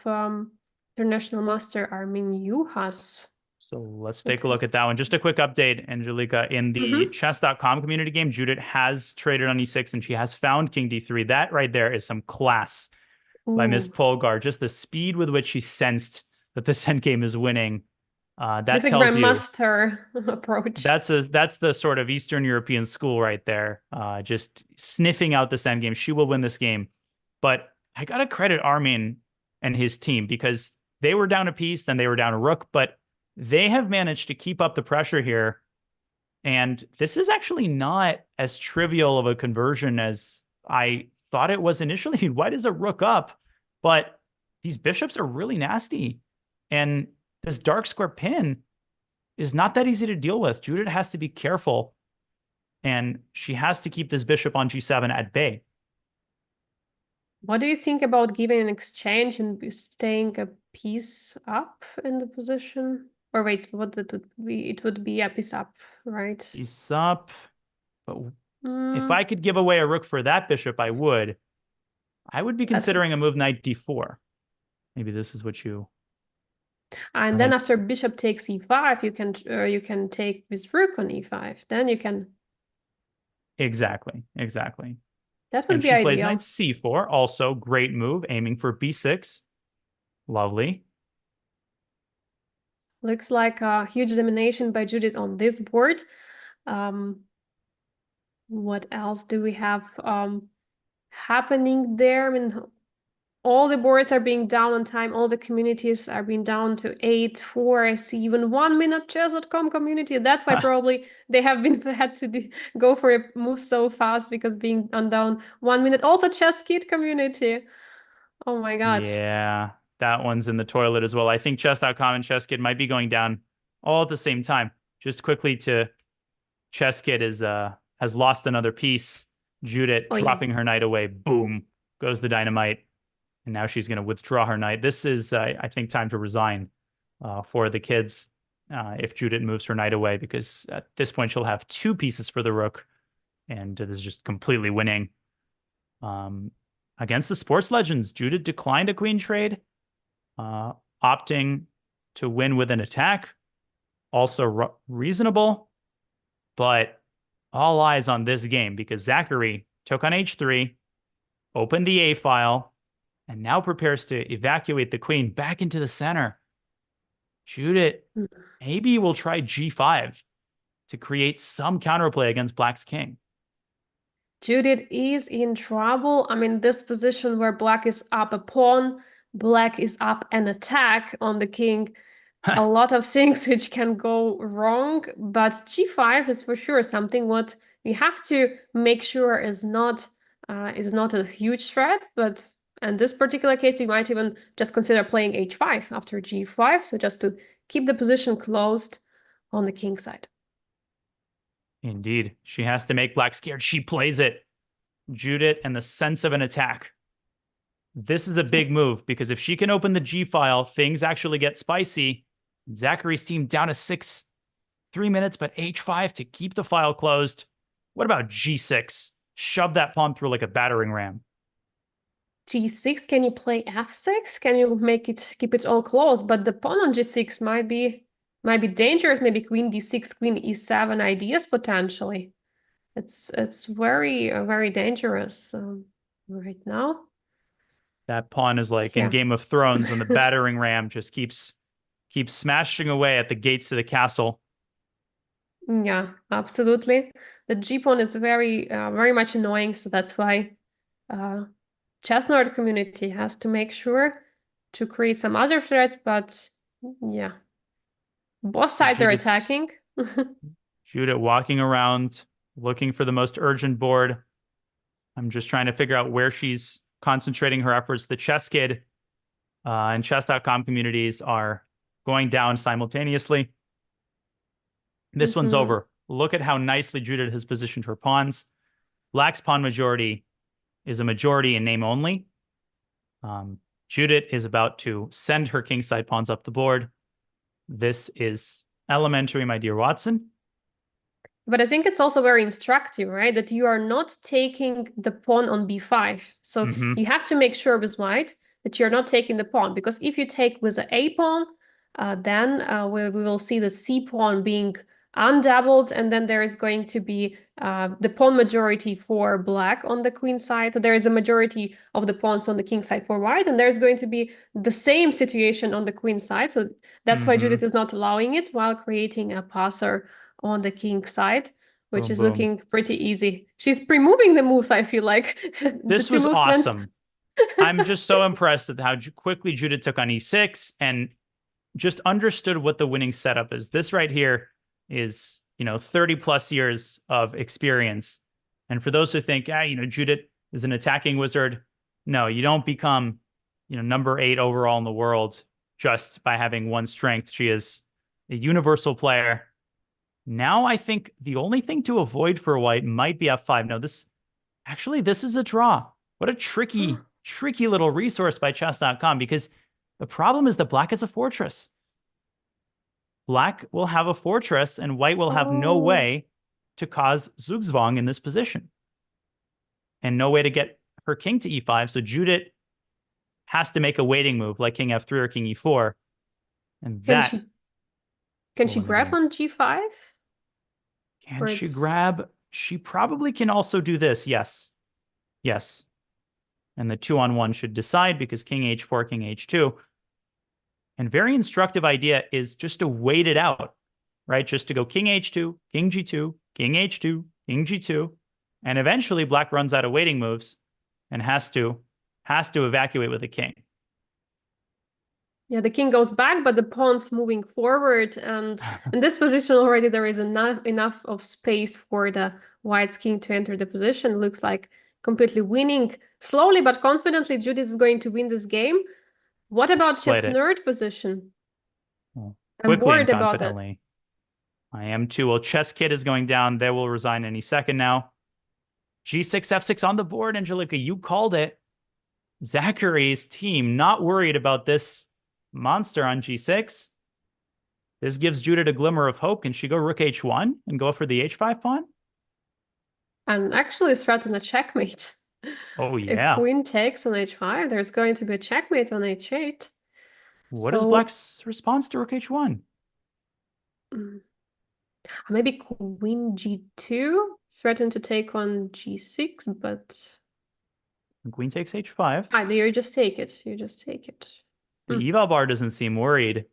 International Master Armin Juhas? So let's take a look at that one. Just a quick update, Angelica. In the chess.com community game, Judith has traded on E6 and she has found King D3. That right there is some class by Miss Polgar. Just the speed with which she sensed that this endgame is winning. That tells you grandmaster approach. that's the sort of Eastern European school right there. Just sniffing out this endgame. She will win this game. But I gotta credit Armin and his team because they were down a piece and they were down a rook, but they have managed to keep up the pressure here. And this is actually not as trivial of a conversion as I thought it was initially. White is a rook up, but these bishops are really nasty. And this dark square pin is not that easy to deal with. Judith has to be careful, and she has to keep this bishop on G7 at bay. What do you think about giving an exchange and staying a piece up in the position? Or wait, what it would be? It would be a piece up, right? Piece up. But if I could give away a rook for that bishop, I would. I would be considering a move knight D4. Maybe this is what you... And then after bishop takes E5, you can take with rook on E5. Then you can... Exactly. That would be she ideal. Plays knight C4, also great move, aiming for B6. Lovely. Looks like a huge domination by Judith on this board. What else do we have happening there? I mean, all the boards are being down on time. All the communities are being down to 8, 4. I see even 1 minute chess.com community. That's why probably they have been had to go for a move so fast because being on down 1 minute. Also Chess Kid community. Oh my God. Yeah, that one's in the toilet as well. I think chess.com and Chess Kid might be going down all at the same time. Just quickly to Chess Kid has lost another piece. Judith dropping her knight away. Boom, goes the dynamite. And now she's going to withdraw her knight. This is, I think, time to resign for the kids if Judith moves her knight away, because at this point she'll have 2 pieces for the rook. And this is just completely winning. Against the sports legends, Judith declined a queen trade, opting to win with an attack. Also reasonable, but all eyes on this game because Zachary took on H3, opened the A file, and now prepares to evacuate the queen back into the center. Judith maybe will try G5 to create some counterplay against Black's king. Judith is in trouble. I mean, this position where black is up a pawn, black is up an attack on the king. A lot of things which can go wrong, but g5 is for sure something what we have to make sure is not a huge threat. But in this particular case, you might even just consider playing h5 after g5, so just to keep the position closed on the king side. Indeed. She has to make black scared. She plays it. Judith and the sense of an attack. This is a big move because if she can open the G file, things actually get spicy. Zachary's team down to 6, 3 minutes, but H5 to keep the file closed. What about G6? Shove that pawn through like a battering ram. g6, can you play f6? Can you keep it all closed? But the pawn on g6 might be dangerous. Maybe queen d6, queen e7 ideas potentially. It's very dangerous right now. That pawn is like in Game of Thrones when the battering ram just keeps smashing away at the gates to the castle. Yeah, absolutely. The G pawn is very much annoying, so that's why chess nerd community has to make sure to create some other threats. But yeah, both sides are attacking. Judith walking around, looking for the most urgent board. I'm just trying to figure out where she's concentrating her efforts. The chess kid and chess.com communities are going down simultaneously. This one's over. Look at how nicely Judith has positioned her pawns. Black's pawn majority is a majority in name only. Judith is about to send her kingside pawns up the board. This is elementary, my dear Watson. But I think it's also very instructive, right? That you are not taking the pawn on b5. So you have to make sure with white that you're not taking the pawn. Because if you take with the a pawn, then we will see the c pawn being undoubled, and then there is going to be the pawn majority for black on the queen side. So there is a majority of the pawns on the king side for white, and there's going to be the same situation on the queen side. So that's why Judith is not allowing it while creating a passer on the king side, which is looking pretty easy. She's pre-moving the moves, I feel like. This was awesome. I'm just so impressed at how quickly Judith took on e6 and just understood what the winning setup is. This right here is, 30 plus years of experience. And for those who think, Judith is an attacking wizard. No, you don't become, number 8 overall in the world just by having one strength. She is a universal player. Now I think the only thing to avoid for white might be f5. No, this is a draw. What a tricky little resource by chess.com, because the problem is that black is a fortress. Black will have a fortress and white will have no way to cause Zugzwang in this position. And no way to get her king to e5. So Judith has to make a waiting move like king f3 or king e4. And Can she grab on g5? Can she grab? She probably can also do this. Yes. Yes. And the 2-on-1 should decide because king h4, king h2. And very instructive idea is just to wait it out, right? Just to go king h2, king g2, king h2, king g2. And eventually black runs out of waiting moves and has to evacuate with a king. Yeah, the king goes back, but the pawn's moving forward. And in this position already, there is enough of space for the white's king to enter the position. Looks like completely winning. Slowly but confidently, Judith is going to win this game. What about chess nerd position? Well, I'm worried about that. I am too. Well, chess kid is going down. They will resign any second now. G6, F6 on the board, Angelica. You called it. Zachary's team not worried about this monster on g6. This gives Judith a glimmer of hope. Can she go rook h1 and go for the h5 pawn? And actually threaten a checkmate. Oh, yeah. If queen takes on h5, there's going to be a checkmate on h8. What is black's response to rook h1? Maybe queen g2, threaten to take on g6, but... Queen takes h5. You just take it. You just take it. The eval bar doesn't seem worried.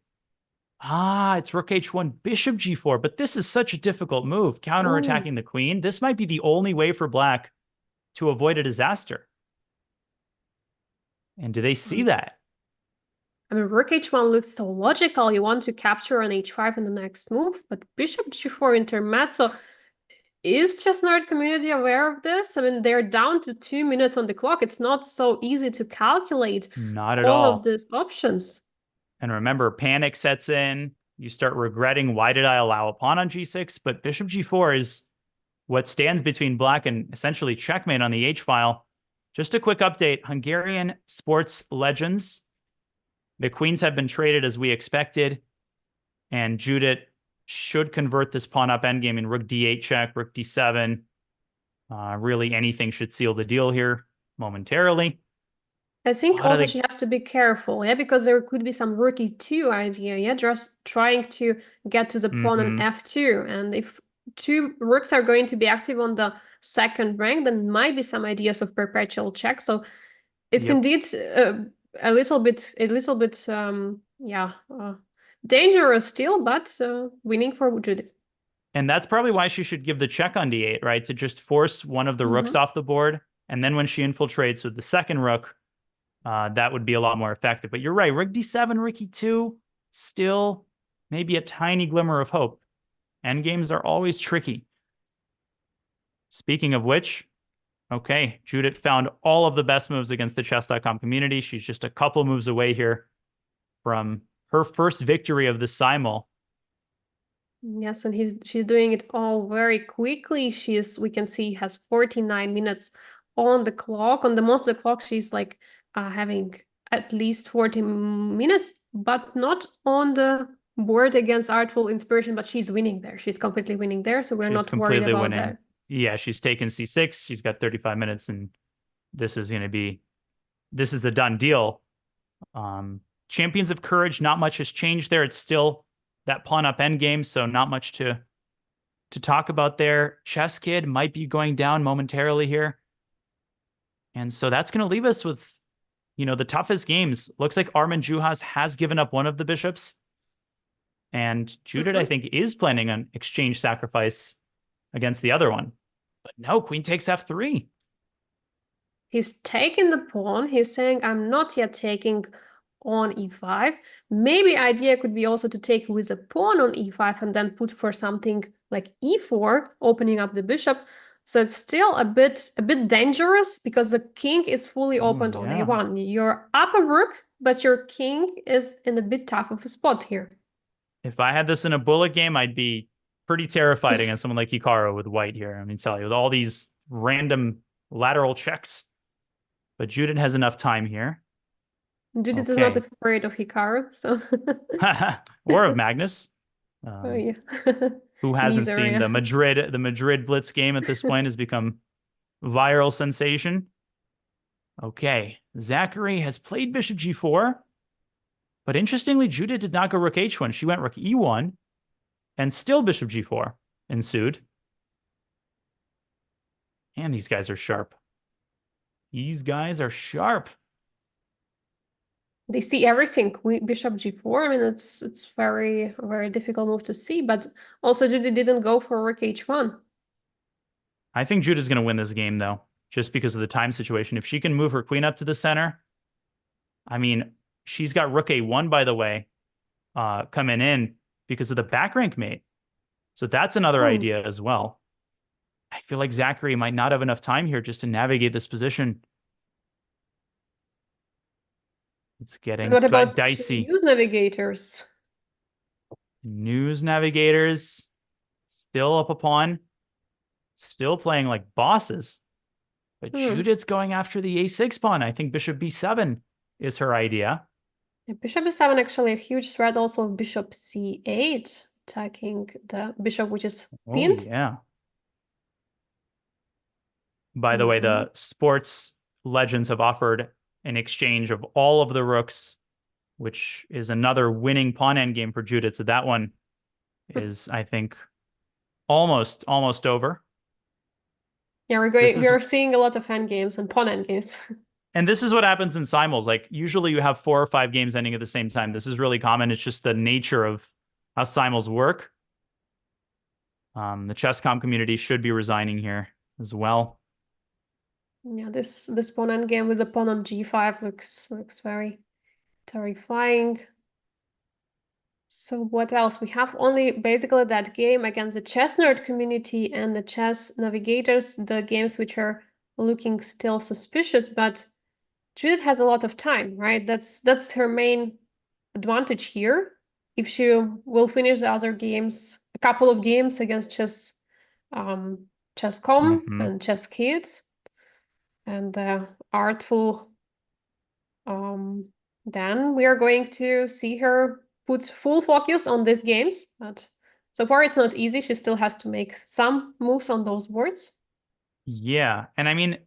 It's rook h1, bishop g4. But this is such a difficult move, counterattacking the queen. This might be the only way for black to avoid a disaster. And do they see that? I mean, rook h1 looks so logical. You want to capture on h5 in the next move, but bishop g4 intermezzo. Is chess community aware of this? I mean, they're down to 2 minutes on the clock. It's not so easy to calculate Not at all of all. these options. And remember, panic sets in. You start regretting, why did I allow a pawn on g6? But bishop g4 is what stands between black and essentially checkmate on the H file. Just a quick update. Hungarian sports legends. The queens have been traded as we expected. And Judit should convert this pawn up endgame in rook d8 check, rook d7. Really anything should seal the deal here momentarily. I think also she has to be careful, yeah, because there could be some rook e2 idea, yeah, just trying to get to the pawn on f2. And if two rooks are going to be active on the second rank, then might be some ideas of perpetual check. So it's indeed a little bit, dangerous still, but winning for Judith. And that's probably why she should give the check on d8, right? To just force one of the rooks off the board. And then when she infiltrates with the second rook, that would be a lot more effective. But you're right, rook d7, rook e2, still maybe a tiny glimmer of hope. Endgames are always tricky. Speaking of which, okay, Judith found all of the best moves against the chess.com community. She's just a couple moves away here from her first victory of the SIMUL. Yes, and she's doing it all very quickly. We can see, has 49 minutes on the clock. On the most of the clock, she's like having at least 40 minutes, but not on the board against Artful Inspiration, but she's winning there. She's completely winning there, so we're not worried about that. Yeah, she's taken c6. She's got 35 minutes, and this is a done deal. Champions of Courage, not much has changed there. It's still that pawn up endgame, so not much to talk about there. Chess Kid might be going down momentarily here. And so that's going to leave us with, the toughest games. Looks like Armin Juhas has given up one of the bishops. And Judith, I think, is planning on exchange sacrifice against the other one. But no, queen takes f3. He's taking the pawn. He's saying, I'm not yet taking on e5. Maybe idea could be also to take with a pawn on e5 and then put for something like e4, opening up the bishop. So it's still a bit dangerous because the king is fully opened on a1. You're up a rook, but your king is in a bit tough of a spot here. If I had this in a bullet game, I'd be pretty terrified against someone like Hikaru with white here. I mean, tell you, with all these random lateral checks. But Judith has enough time here. Judith is not afraid of Hikaru, so or of Magnus. yeah. Who hasn't seen the Madrid Blitz game at this point has become viral sensation. Okay, Zachary has played bishop g4, but interestingly, Judith did not go rook h1. She went rook e1, and still bishop g4 ensued. And these guys are sharp. These guys are sharp. They see everything. Bishop g4. I mean, it's very, very difficult move to see. But also, Judith didn't go for rook h1. I think Judith's going to win this game, though, just because of the time situation. If she can move her queen up to the center, I mean, she's got rook a1, by the way, coming in because of the back rank mate. So that's another idea as well. I feel like Zachary might not have enough time here just to navigate this position. It's getting what about dicey. News navigators? News navigators still up a pawn, still playing like bosses. But Judith's going after the a6 pawn. I think bishop b7 is her idea. Yeah, bishop b7 actually a huge threat. Also bishop c8 attacking the bishop, which is pinned. Oh, yeah. By the way, the sports legends have offered an exchange of all of the rooks, which is another winning pawn endgame for Judith. So that one is, I think, almost over. Yeah, we're seeing a lot of endgames and pawn endgames. And this is what happens in simuls. Like usually you have 4 or 5 games ending at the same time. This is really common. It's just the nature of how simuls work. The chess.com community should be resigning here as well. Yeah, this pawn endgame with a pawn on g5 looks very terrifying. So what else? We have only basically that game against the chess nerd community and the chess navigators, the games which are looking still suspicious, but Judith has a lot of time, right? That's her main advantage here. If she will finish the other games, a couple of games against chess.com Hmm. and chess kids and the artful, um, then we are going to see her put full focus on these games. But so far, it's not easy. She still has to make some moves on those boards. Yeah. And I mean,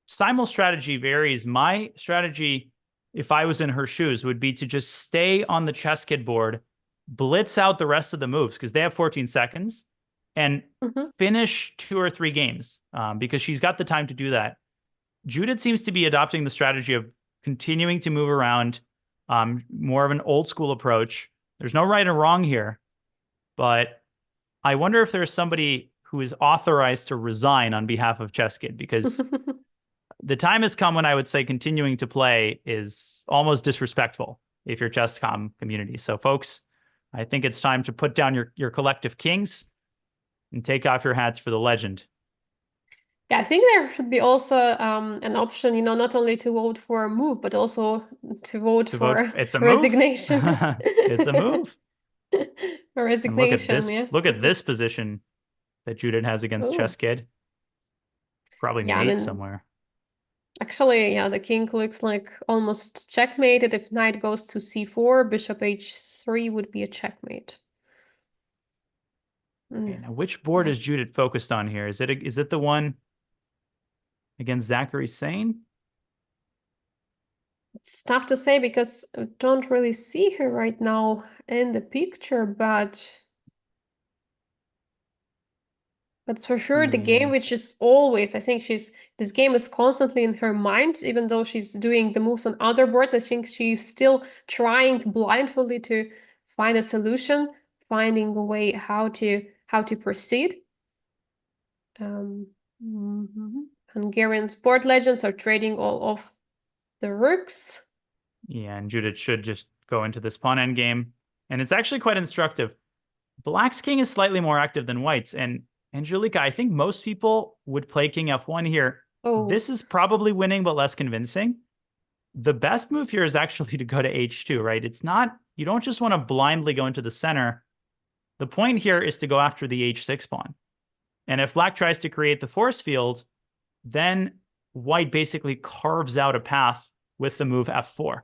Simul's strategy varies. My strategy, if I was in her shoes, would be to just stay on the chess kid board, blitz out the rest of the moves because they have 14 seconds, and Mhm. finish 2 or 3 games because she's got the time to do that. Judith seems to be adopting the strategy of continuing to move around, more of an old school approach. There's no right or wrong here, but I wonder if there's somebody who is authorized to resign on behalf of Chess Kid because the time has come when I would say continuing to play is almost disrespectful if you're chess.com community. So, folks, I think it's time to put down your collective kings and take off your hats for the legend. Yeah, I think there should be also an option, not only to vote for a move, but also to vote To vote, for it's a move. resignation. It's a move. A And look at resignation, this. yeah. Look at this position that Judith has against Oh, Chess Kid. Probably yeah, I mate mean, somewhere. actually, yeah, the king looks like almost checkmated. If knight goes to c4, bishop h3 would be a checkmate. Okay, Mm, now which board yeah, is Judith focused on here? Is it the one against Zachary Sane? it's tough to say because I don't really see her right now in the picture, but for sure the game Hmm. which is always, I think this game is constantly in her mind, even though she's doing the moves on other boards. I think she's still trying blindfoldly to find a solution, finding a way how to proceed. Um, Hungarian sport legends are trading all of the rooks. Yeah, and Judith should just go into this pawn endgame. And it's actually quite instructive. Black's king is slightly more active than White's. And Angelica, I think most people would play king f1 here. Oh, This is probably winning, but less convincing. The best move here is actually to go to h2, right? It's not, you don't just want to blindly go into the center. The point here is to go after the h6 pawn. And if Black tries to create the force field, then White basically carves out a path with the move f4.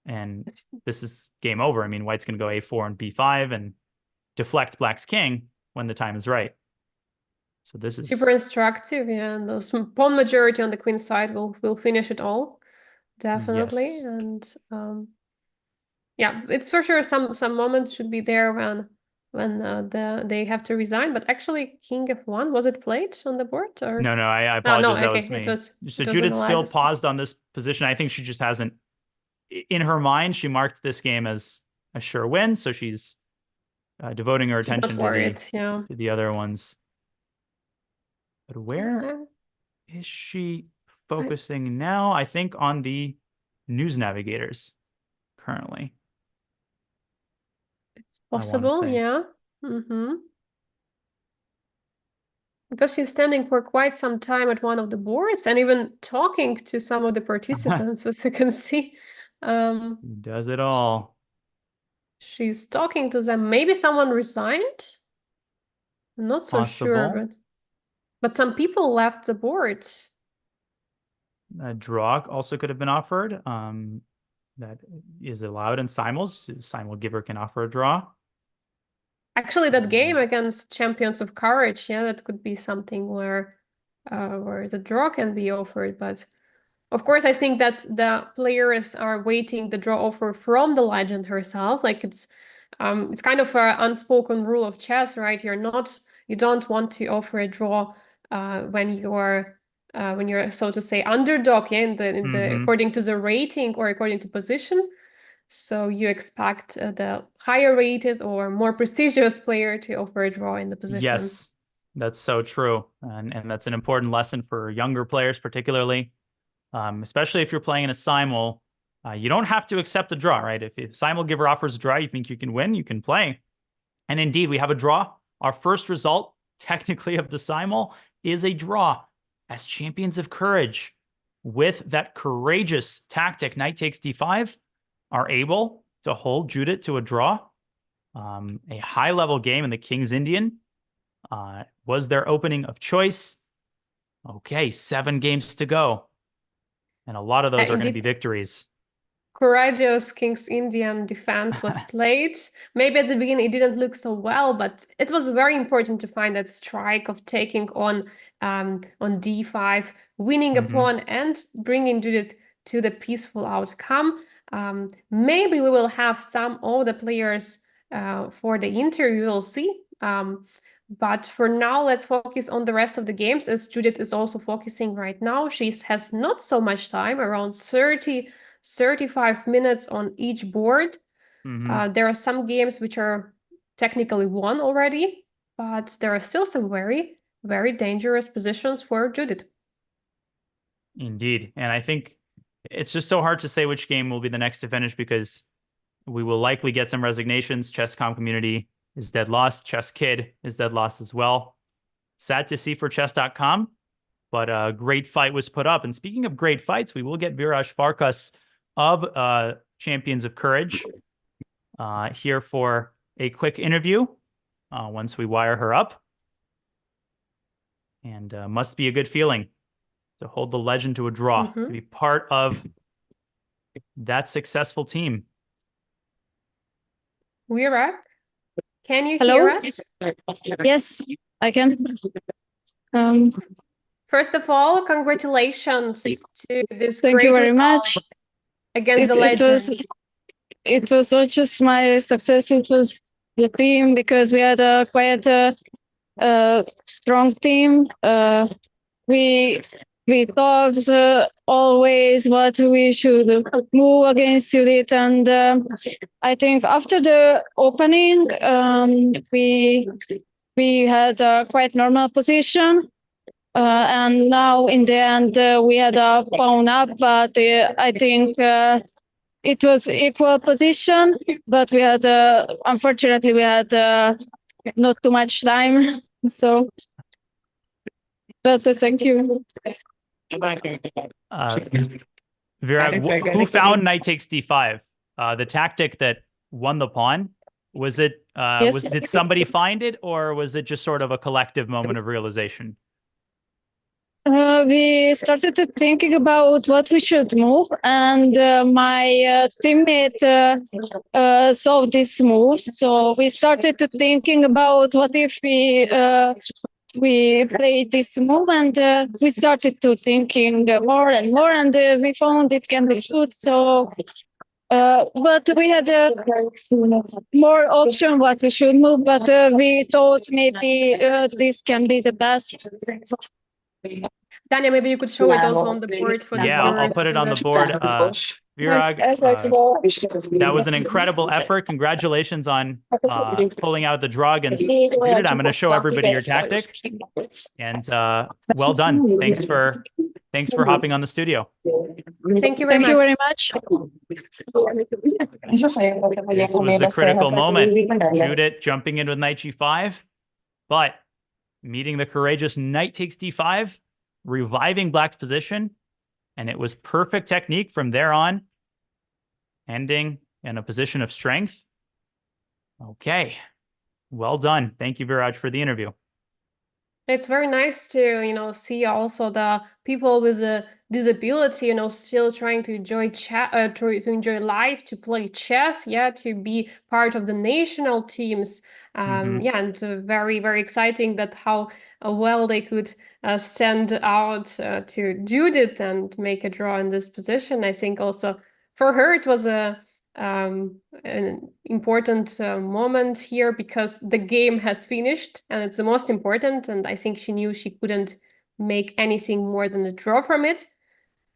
And it's this is game over. I mean, White's going to go a4 and b5 and deflect Black's king when the time is right. So this super is, instructive, yeah. And those pawn majority on the queen side will finish it all, definitely. yes. And yeah, it's for sure some moments should be there when they have to resign. But actually, king f1, was it played on the board or? No, no, I No, no, apologize. That okay, was it me. was So it was Judith still analyzes. paused on this position. I think she just hasn't, in her mind, she marked this game as a sure win. So she's devoting her She's not attention worried, yeah. to the other ones. But where Uh, is she I, focusing now? I think on the news navigators currently, it's I want to possible, say. yeah. Mm-hmm. Because she's standing for quite some time at one of the boards and even talking to some of the participants, as you can see. Um, He does it all. she's talking to them. Maybe someone resigned? I'm not so sure, Possible. but some people left the board. A draw also could have been offered. That is allowed in simul's. Simul giver can offer a draw. Actually, that game Um, against Champions of Courage, yeah, that could be something where the draw can be offered, but of course, I think that the players are waiting the draw offer from the legend herself. Like it's kind of an unspoken rule of chess, right? You don't want to offer a draw when you're so to say underdog, yeah, in the mhm. according to the rating or according to position. So you expect the higher rated or more prestigious player to offer a draw in the position. Yes. That's so true. And that's an important lesson for younger players, particularly, especially if you're playing in a simul. You don't have to accept the draw, right? If simul giver offers a draw, you think you can win, you can play. And indeed, we have a draw. Our first result, technically, of the simul is a draw as champions of courage with that courageous tactic, knight takes d5, are able to hold Judit to a draw. A high-level game in the King's Indian was their opening of choice. Okay, 7 games to go. And a lot of those are going to be victories. Courageous King's Indian defense was played. Maybe at the beginning it didn't look so well, but it was very important to find that strike of taking on d5, winning a pawn and bringing Judith to the peaceful outcome. Maybe we will have some of the players for the interview, we'll see. But for now, let's focus on the rest of the games, as Judith is also focusing right now. She has not so much time, around 35 minutes on each board. There are some games which are technically won already, but there are still some very, very dangerous positions for Judith. Indeed. And I think it's just so hard to say which game will be the next to finish because we will likely get some resignations. Chess.com community is dead lost. Chess Kid is dead lost as well. Sad to see for chess.com, but a great fight was put up. And speaking of great fights, we will get Viraj Farkas of Champions of Courage here for a quick interview once we wire her up. And must be a good feeling to hold the legend to a draw, to be part of that successful team. Viraj, can you hear us? Yes, I can. First of all, congratulations to this Thank great you very result much. Against the legend. It was not just my success, it was the team, because we had a quite strong team. We talked always what we should move against Judith, and I think after the opening, we had a quite normal position, and now in the end we had a pawn up, but I think it was equal position, but we had unfortunately we had not too much time, so. But thank you. Viraj, who found knight takes d5? The tactic that won the pawn? Was it? Yes. Did somebody find it, or was it just sort of a collective moment of realization? We started thinking about what we should move, and my teammate saw this move. So we started thinking about what if we played this move, and we started to thinking more and more, and we found it can be good. So, but we had more option what we should move, but we thought maybe this can be the best. Tanya, maybe you could show it also on the board for the viewers. I'll put it on the board. Viraj, that was an incredible effort. Congratulations on pulling out the draw against Judith. I'm going to show everybody your tactic. And well done. Thanks for hopping on the studio. Thank you very much. Thank you very much. This was the critical moment. Judith jumping in with knight g5, but meeting the courageous knight takes d5, reviving black's position, and it was perfect technique from there on, ending in a position of strength. Okay, well done. Thank you, Viraj, for the interview. It's very nice to, see also the people with a disability, still trying to enjoy to enjoy life, to play chess, to be part of the national teams. And very, very exciting that how well they could stand out to Judith and make a draw in this position. I think also for her it was an important moment here, because the game has finished and it's the most important, and I think she knew she couldn't make anything more than a draw from it,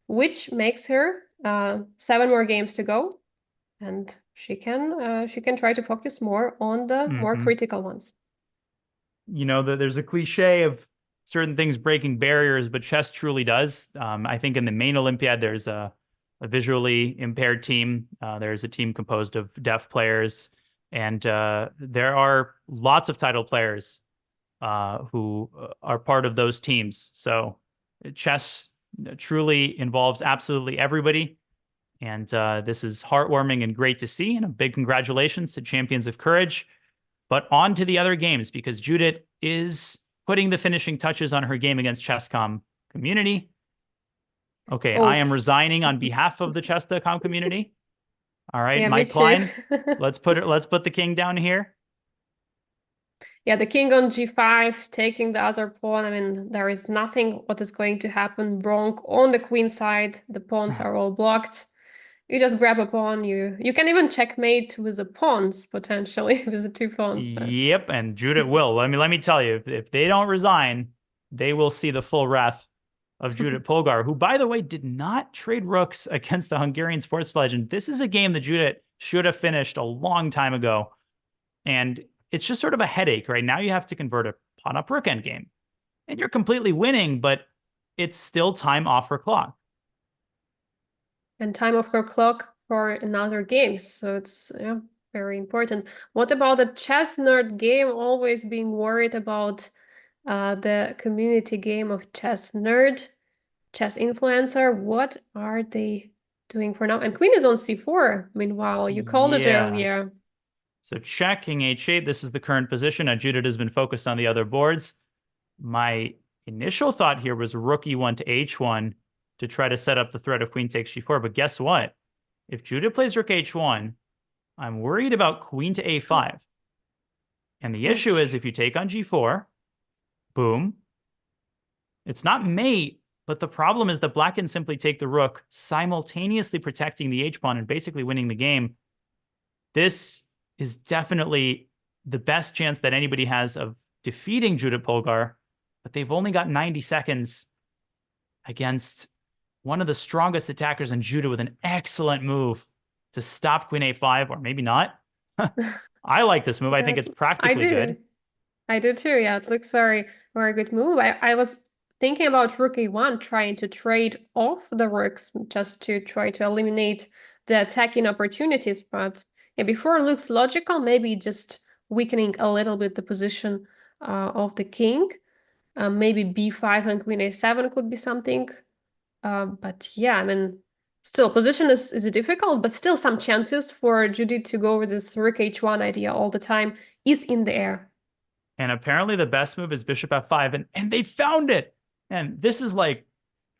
which makes her 7 more games to go, and she can try to focus more on the more critical ones. you know, there's a cliche of certain things breaking barriers, but chess truly does. I think in the main Olympiad, there's a visually impaired team. There's a team composed of deaf players, and there are lots of title players who are part of those teams. So chess truly involves absolutely everybody. And this is heartwarming and great to see. And a big congratulations to Champions of Courage. But on to the other games, because Judith is putting the finishing touches on her game against Chess.com community. Okay, I Oh, am resigning on behalf of the Chess.com community. All right, yeah, me Mike too. Klein, let's put the king down here. Yeah, the king on g5, taking the other pawn. I mean, there is nothing what is going to happen wrong on the queen side. The pawns are all blocked. You just grab a pawn. You can even checkmate with the pawns potentially with the two pawns. But Yep, and Judith will. Let me tell you, if they don't resign, they will see the full wrath of Judit Polgar, who, by the way, did not trade rooks against the Hungarian sports legend. This is a game that Judit should have finished a long time ago. And it's just sort of a headache, right? Now you have to convert a pawn up rook endgame. And you're completely winning, but it's still time off her clock. and time of her clock for another game. So it's very important. What about the chess nerd game? Always being worried about the community game of chess nerd, chess influencer. What are they doing for now? And queen is on c4. Meanwhile, you called it Yeah. earlier. So check, king h8. This is the current position. Judith has been focused on the other boards. My initial thought here was rook e1 to h1 to try to set up the threat of queen takes g4. But guess what? If Judith plays rook h1, I'm worried about queen to a5. And the issue is if you take on g4, boom. It's not mate, but the problem is that black can simply take the rook, simultaneously protecting the h-pawn and basically winning the game. This is definitely the best chance that anybody has of defeating Judit Polgar, but they've only got 90 seconds against one of the strongest attackers in Judit with an excellent move to stop queen a5, or maybe not. I like this move. I think it's practically good. I do too. Yeah, it looks very, very good move. I was thinking about rook a1, trying to trade off the rooks just to try to eliminate the attacking opportunities. But yeah, before it looks logical, maybe just weakening a little bit the position of the king. Maybe b5 and queen a7 could be something. But yeah, I mean, still, position is difficult, but still some chances for Judith to go with this rook h1 idea all the time is in the air. And apparently the best move is bishop f5, and they found it. And this is like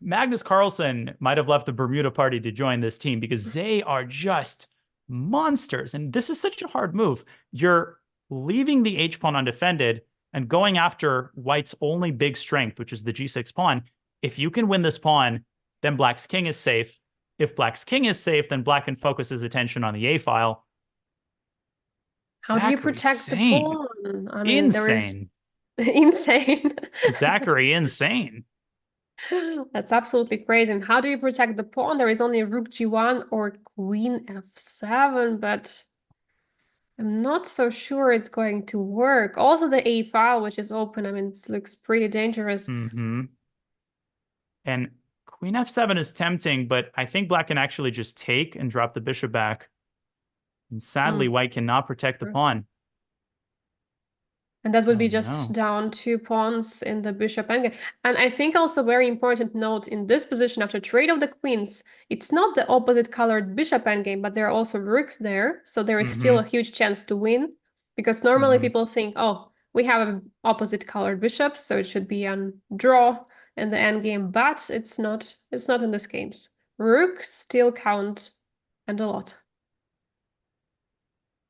Magnus Carlsen might have left the Bermuda party to join this team because they are just monsters. And this is such a hard move. You're leaving the h-pawn undefended and going after white's only big strength, which is the g6 pawn. If you can win this pawn, then black's king is safe. If black's king is safe, then black can focus his attention on the a file. How do you protect the pawn? I mean, insane. Insane. Zachary, insane. That's absolutely crazy. And how do you protect the pawn? There is only rook g1 or queen f7, but I'm not so sure it's going to work. Also, the a file, which is open, I mean, it looks pretty dangerous. Mm-hmm. And queen f7 is tempting, but I think black can actually just take and drop the bishop back. And sadly, white cannot protect the pawn. And that would be just down 2 pawns in the bishop endgame. And I think also very important note in this position after trade of the queens, it's not the opposite colored bishop endgame, but there are also rooks there. So there is still a huge chance to win. Because normally people think, oh, we have an opposite colored bishops, so it should be a draw in the endgame, but it's not in this case. Rooks still count, and a lot.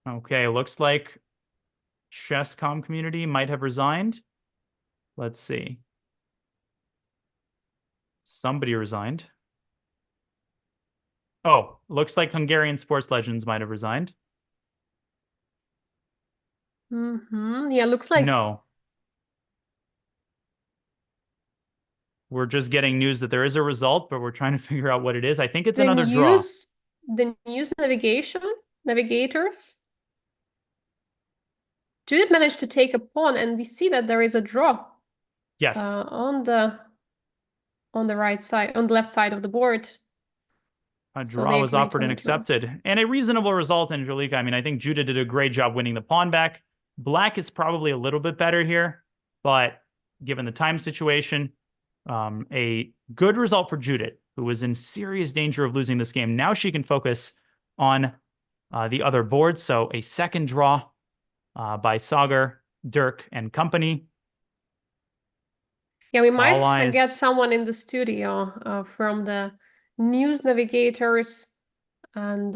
Okay, looks like Chess.com community might have resigned. Let's see. Somebody resigned. Oh, looks like Hungarian sports legends might have resigned. Yeah, looks like no. We're just getting news that there is a result, but we're trying to figure out what it is. I think it's another draw. The news navigators. Judith managed to take a pawn, and we see that there is a draw. Yes. On the right side, on the left side of the board. A So draw they was agreed offered on and a draw. accepted. And a reasonable result, Angelica. I mean, I think Judith did a great job winning the pawn back. Black is probably a little bit better here, but given the time situation, a good result for Judith, who was in serious danger of losing this game. Now she can focus on the other boards. So a second draw by Sagar, Dirk, and company. Yeah, we might All eyes. get someone in the studio from the news navigators, and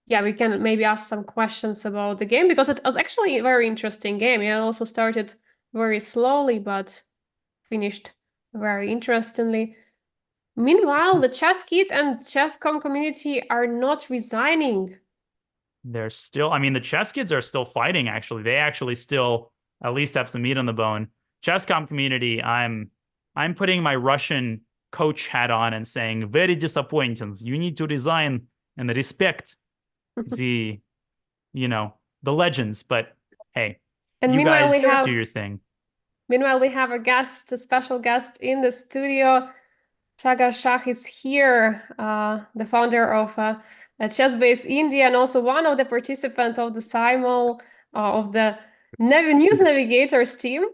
yeah, we can maybe ask some questions about the game, because it was actually a very interesting game. It also started very slowly, but finished very interestingly. Meanwhile, the ChessKit and ChessCom community are not resigning. They're still, I mean, the chess kids are still fighting, actually. They actually still at least have some meat on the bone. ChessCom community, I'm putting my Russian coach hat on and saying, very disappointing. You need to resign and respect the, the legends. But hey, And you meanwhile, guys do your thing. Meanwhile, we have a special guest in the studio. Sagar Shah is here, the founder of ChessBase India, and also one of the participants of the SIMUL of the News Navigators team.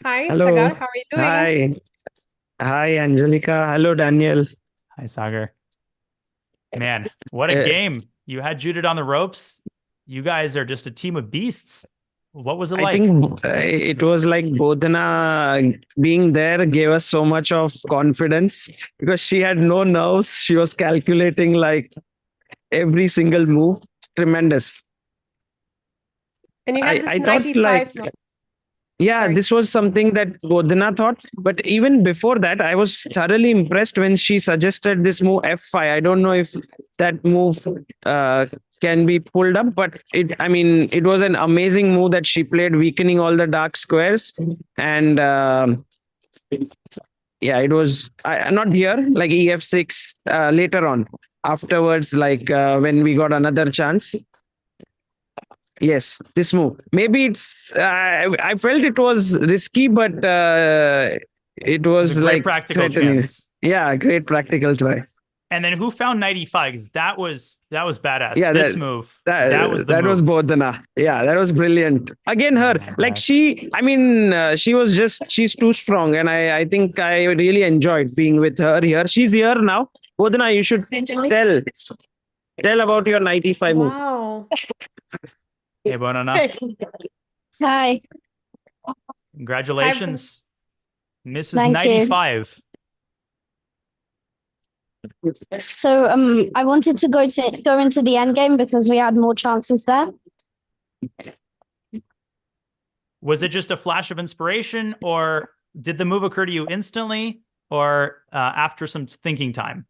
Hi, Hello. Sagar, how are you doing? Hi, Angelica. Hello, Daniel. Hi, Sagar. Man, what a game. You had Judith on the ropes. You guys are just a team of beasts. What was it like? I think it was like Bodhana being there gave us so much of confidence because she had no nerves. She was calculating like every single move. Tremendous. And you had this I thought 95. yeah, Sorry. this was something that Bodhana thought. But even before that, I was thoroughly impressed when she suggested this move F5. I don't know if that move can be pulled up, but it was an amazing move that she played, weakening all the dark squares. And yeah, it was not here, like EF6 later on. Afterwards, like when we got another chance. Yes, this move. Maybe it's. I felt it was risky, but it was a great like practical threatening. chance. Yeah, great practical try. And then who found 95? Because that was badass. Yeah, this move. That was the that move. was Bodhana. Yeah, that was brilliant. Again, her like she. I mean, she's too strong, and I think I really enjoyed being with her here. She's here now. Bodhana, you should tell about your 95 move. Wow. Hey, Bonana. Hi. Congratulations. Mrs. Thank 95. So I wanted to go into the end game because we had more chances there. Was it just a flash of inspiration, or did the move occur to you instantly, or after some thinking time?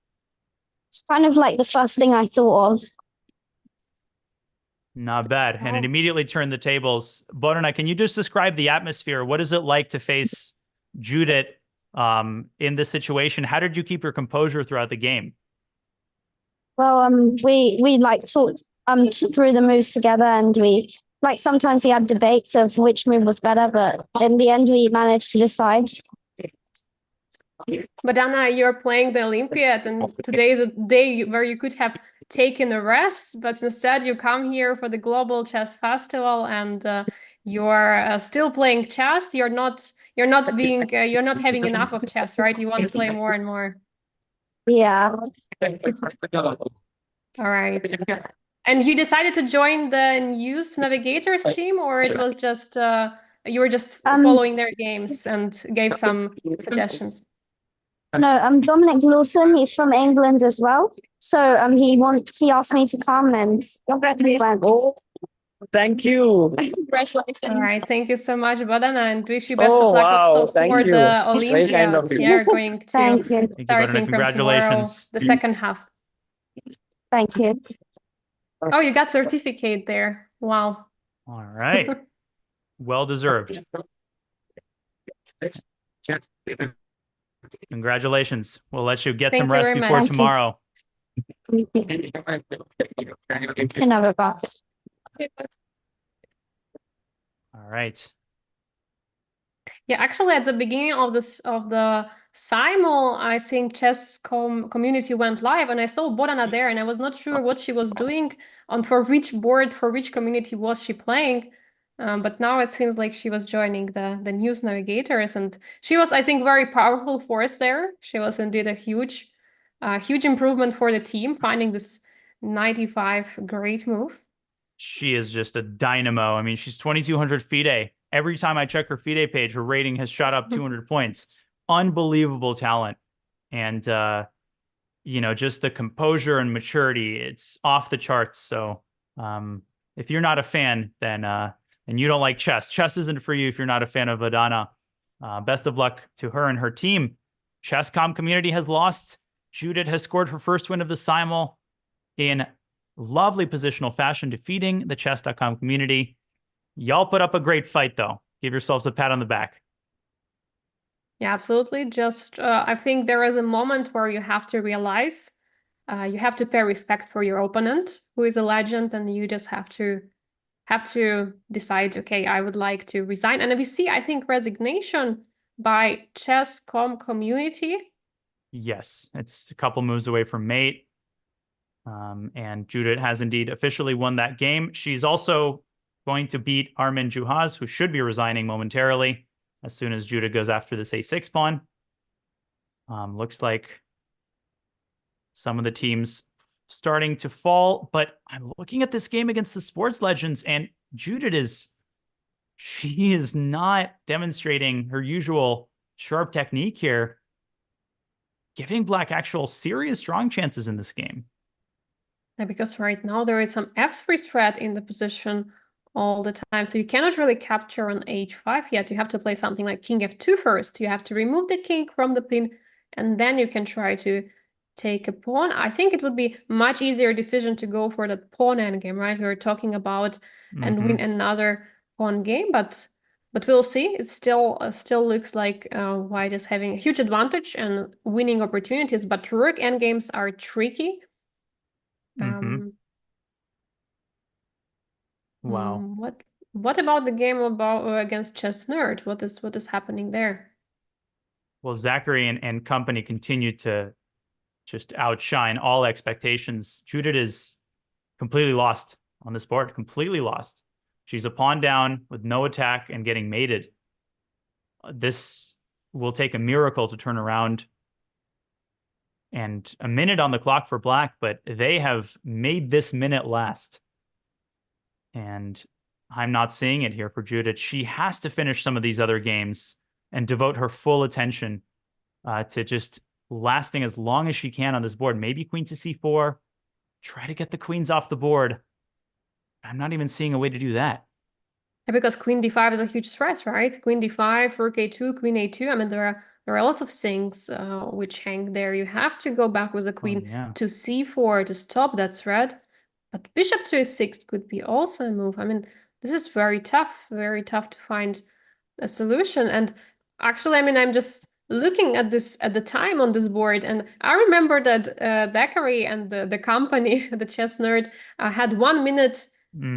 It's kind of like the first thing I thought of. Not bad. And it immediately turned the tables. Borna, can you just describe the atmosphere? What is it like to face Judith in this situation? How did you keep your composure throughout the game? Well, we like talked through the moves together, and we like sometimes we had debates of which move was better, but in the end we managed to decide. But Anna, you're playing the Olympiad, and today is a day where you could have taken a rest, but instead you come here for the Global Chess Festival, and you're still playing chess. You're not having enough of chess, right? You want to play more and more. Yeah. All right. And you decided to join the News Navigators team, or it was just you were just following their games and gave some suggestions? No, Dominic Lawson. He's from England as well. So he asked me to come, and oh, thank you. Congratulations. All right, thank you so much, Badana, and wish you best of luck also for the Olympiad. You're going to starting from tomorrow, the second half. Thank you. Oh, you got certificate there. Wow. All right. Well deserved. Congratulations. We'll let you get some rest before tomorrow. Another box. All right. Yeah, actually, at the beginning of the SIMUL, I think chess community went live, and I saw Bodana there, and I was not sure what she was doing on for which board, for which community was she playing. But now it seems like she was joining the news navigators, and she was, I think, very powerful force there. She was indeed a huge improvement for the team, finding this 95 great move. She is just a dynamo. I mean, she's 2,200 FIDE. Every time I check her FIDE page, her rating has shot up 200 points. Unbelievable talent. And, just the composure and maturity, it's off the charts. So if you're not a fan, then you don't like chess. Chess isn't for you if you're not a fan of Adana. Best of luck to her and her team. Chess.com community has lost. Judit has scored her first win of the Simul in lovely positional fashion, defeating the chess.com community. Y'all put up a great fight, though. Give yourselves a pat on the back. Yeah, absolutely. Just, I think there is a moment where you have to realize you have to pay respect for your opponent, who is a legend, and you just have to decide, okay, I would like to resign. And we see, I think, resignation by chess.com community. Yes, it's a couple moves away from mate. And Judit has indeed officially won that game. She's also going to beat Armin Juhas, who should be resigning momentarily as soon as Judit goes after this a6 pawn. Looks like some of the teams starting to fall, but I'm looking at this game against the sports legends, and Judit she is not demonstrating her usual sharp technique here, giving Black actual serious strong chances in this game. Yeah, because right now there is some f3 threat in the position all the time, so you cannot really capture on h5 yet. You have to play something like king f2 first. You have to remove the king from the pin, and then you can try to take a pawn. I think it would be much easier decision to go for the pawn endgame, right? We were talking about and win another pawn game, but we'll see. It still looks like white is having a huge advantage and winning opportunities, but rook endgames are tricky. Wow. What about the game against Chess Nerd? What is happening there? Well, Zachary and company continue to just outshine all expectations. Judit is completely lost on this board, completely lost. She's a pawn down with no attack and getting mated. This will take a miracle to turn around. And a minute on the clock for Black, but they have made this minute last. And I'm not seeing it here for Judit. She has to finish some of these other games and devote her full attention to just lasting as long as she can on this board. Maybe queen to c4. Try to get the queens off the board. I'm not even seeing a way to do that. Yeah, because queen d5 is a huge threat, right? Queen d5, rook a2, queen a2. I mean, there are lots of things which hang there. You have to go back with the queen to c4 to stop that threat. But bishop to a6 could be also a move. I mean, this is very tough to find a solution. And actually, I mean, I'm just looking at the time on this board, and I remember that Thackeray and the company, the Chess Nerd, had 1 minute,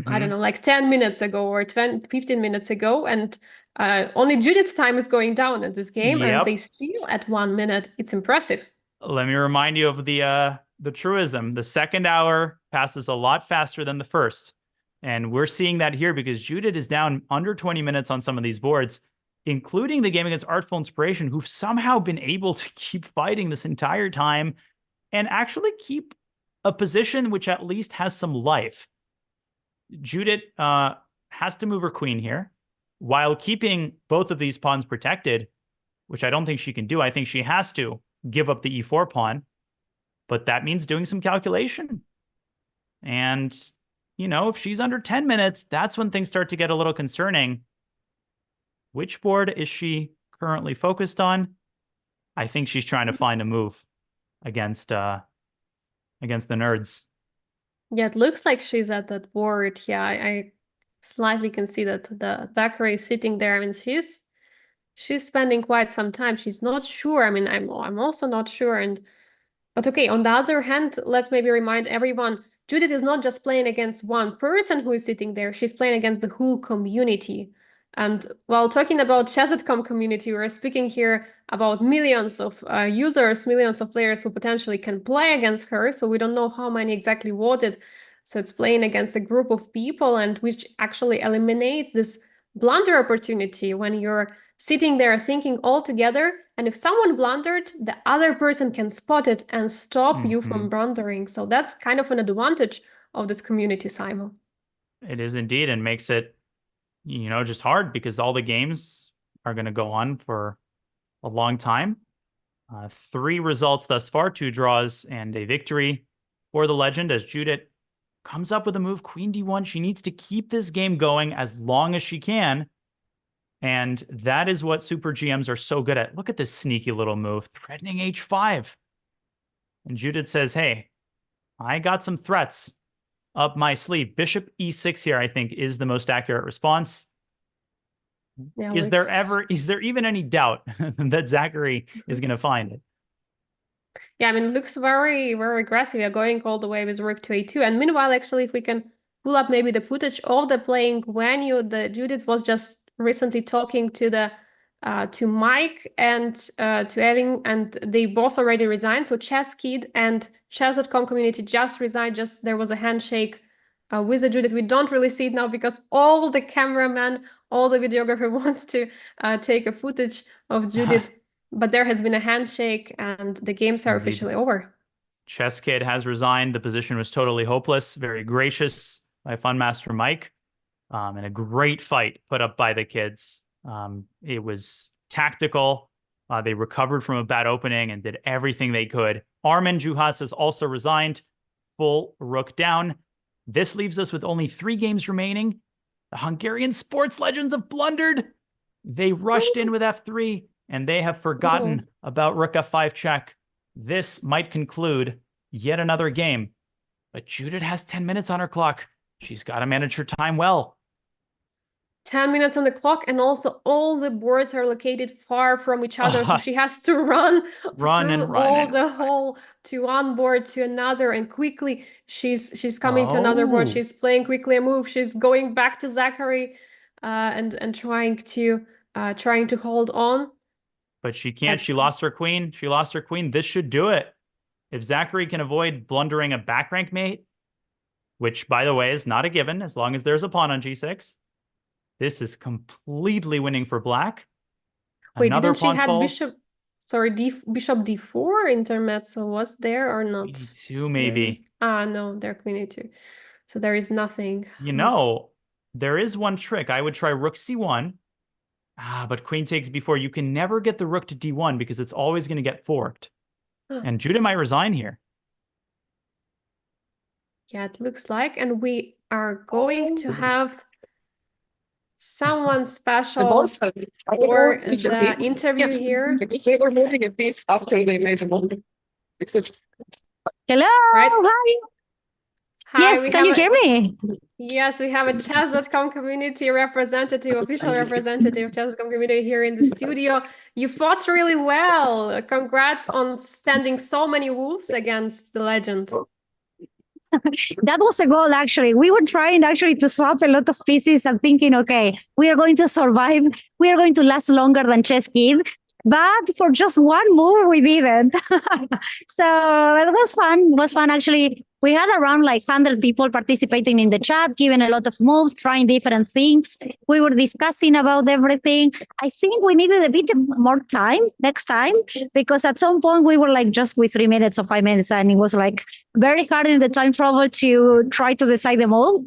I don't know, like 10 minutes ago or 15 minutes ago, and only Judith's time is going down in this game, and they steal at 1 minute. It's impressive. Let me remind you of the truism. The second hour passes a lot faster than the first. And we're seeing that here because Judit is down under 20 minutes on some of these boards, including the game against Artful Inspiration, who've somehow been able to keep fighting this entire time and actually keep a position which at least has some life. Judit has to move her queen here while keeping both of these pawns protected, which I don't think she can do. I think she has to give up the e4 pawn, but that means doing some calculation. And, if she's under 10 minutes, that's when things start to get a little concerning. Which board is she currently focused on? I think she's trying to find a move against the nerds. Yeah, it looks like she's at that board. Yeah, I slightly can see that the Thackeray is sitting there. I mean, she's spending quite some time. She's not sure. I mean, I'm also not sure. But okay, on the other hand, let's maybe remind everyone, Judith is not just playing against one person who is sitting there. She's playing against the whole community. And while talking about chess.com community, we're speaking here about millions of users, millions of players who potentially can play against her. So we don't know how many exactly voted. So it's playing against a group of people, and which actually eliminates this blunder opportunity when you're sitting there thinking all together. And if someone blundered, the other person can spot it and stop you from blundering. So that's kind of an advantage of this community, Simon. It is indeed, and makes it, just hard because all the games are going to go on for a long time. 3 results thus far, 2 draws and a victory for the legend as Judit comes up with a move, Queen D1. She needs to keep this game going as long as she can. And that is what super GMs are so good at. Look at this sneaky little move, threatening H5. And Judit says, hey, I got some threats up my sleeve. Bishop E6 here, I think, is the most accurate response. Yeah, Is there even any doubt that Zachary is going to find it? Yeah, I mean, it looks very, very aggressive. You're going all the way with rook to A2. And meanwhile, actually, if we can pull up maybe the footage of the playing when the Judith was just recently talking to the to Mike and to Evan, and they both already resigned. So Chess Kid and Chess.com community just resigned. Just there was a handshake with the Judith. We don't really see it now because all the cameraman, all the videographer wants to take a footage of Judith. But there has been a handshake and the games are officially over. Chess Kid has resigned. The position was totally hopeless. Very gracious by Funmaster Mike. And a great fight put up by the kids. It was tactical. They recovered from a bad opening and did everything they could. Armin Juhas has also resigned. Full rook down. This leaves us with only 3 games remaining. The Hungarian sports legends have blundered. They rushed in with F3. And they have forgotten about rook F5 check. This might conclude yet another game. But Judith has 10 minutes on her clock. She's got to manage her time well. 10 minutes on the clock, and also all the boards are located far from each other. So she has to run through all the whole to one board to another, and quickly she's coming to another board. She's playing quickly a move. She's going back to Zachary and trying to hold on. But she can't. She lost her queen. She lost her queen. This should do it. If Zachary can avoid blundering a back rank mate, which, by the way, is not a given as long as there's a pawn on G6, this is completely winning for black. Wait, didn't she have bishop D4 intermezzo? Was there or not? E2 maybe. No, they're queen A2. So there is nothing. There is one trick. I would try rook C1. But queen takes b4. You can never get the rook to d1 because it's always going to get forked. And Judah might resign here. Yeah, it looks like. And we are going to have someone special for the interview here. Because they were moving a piece after they made the move. Hello. Right? Hi, yes, can you hear me? Yes, we have a chess.com community representative, official representative of chess.com community here in the studio. You fought really well. Congrats on standing so many wolves against the legend. That was a goal, actually. We were trying actually to swap a lot of pieces and thinking, okay, we are going to survive. We are going to last longer than Chess Kid. But for just one move, we didn't. So it was fun. It was fun, actually. We had around like 100 people participating in the chat, giving a lot of moves, trying different things. We were discussing about everything. I think we needed a bit more time next time, because at some point we were like just with 3 minutes or 5 minutes, and it was like very hard in the time travel to try to decide them all.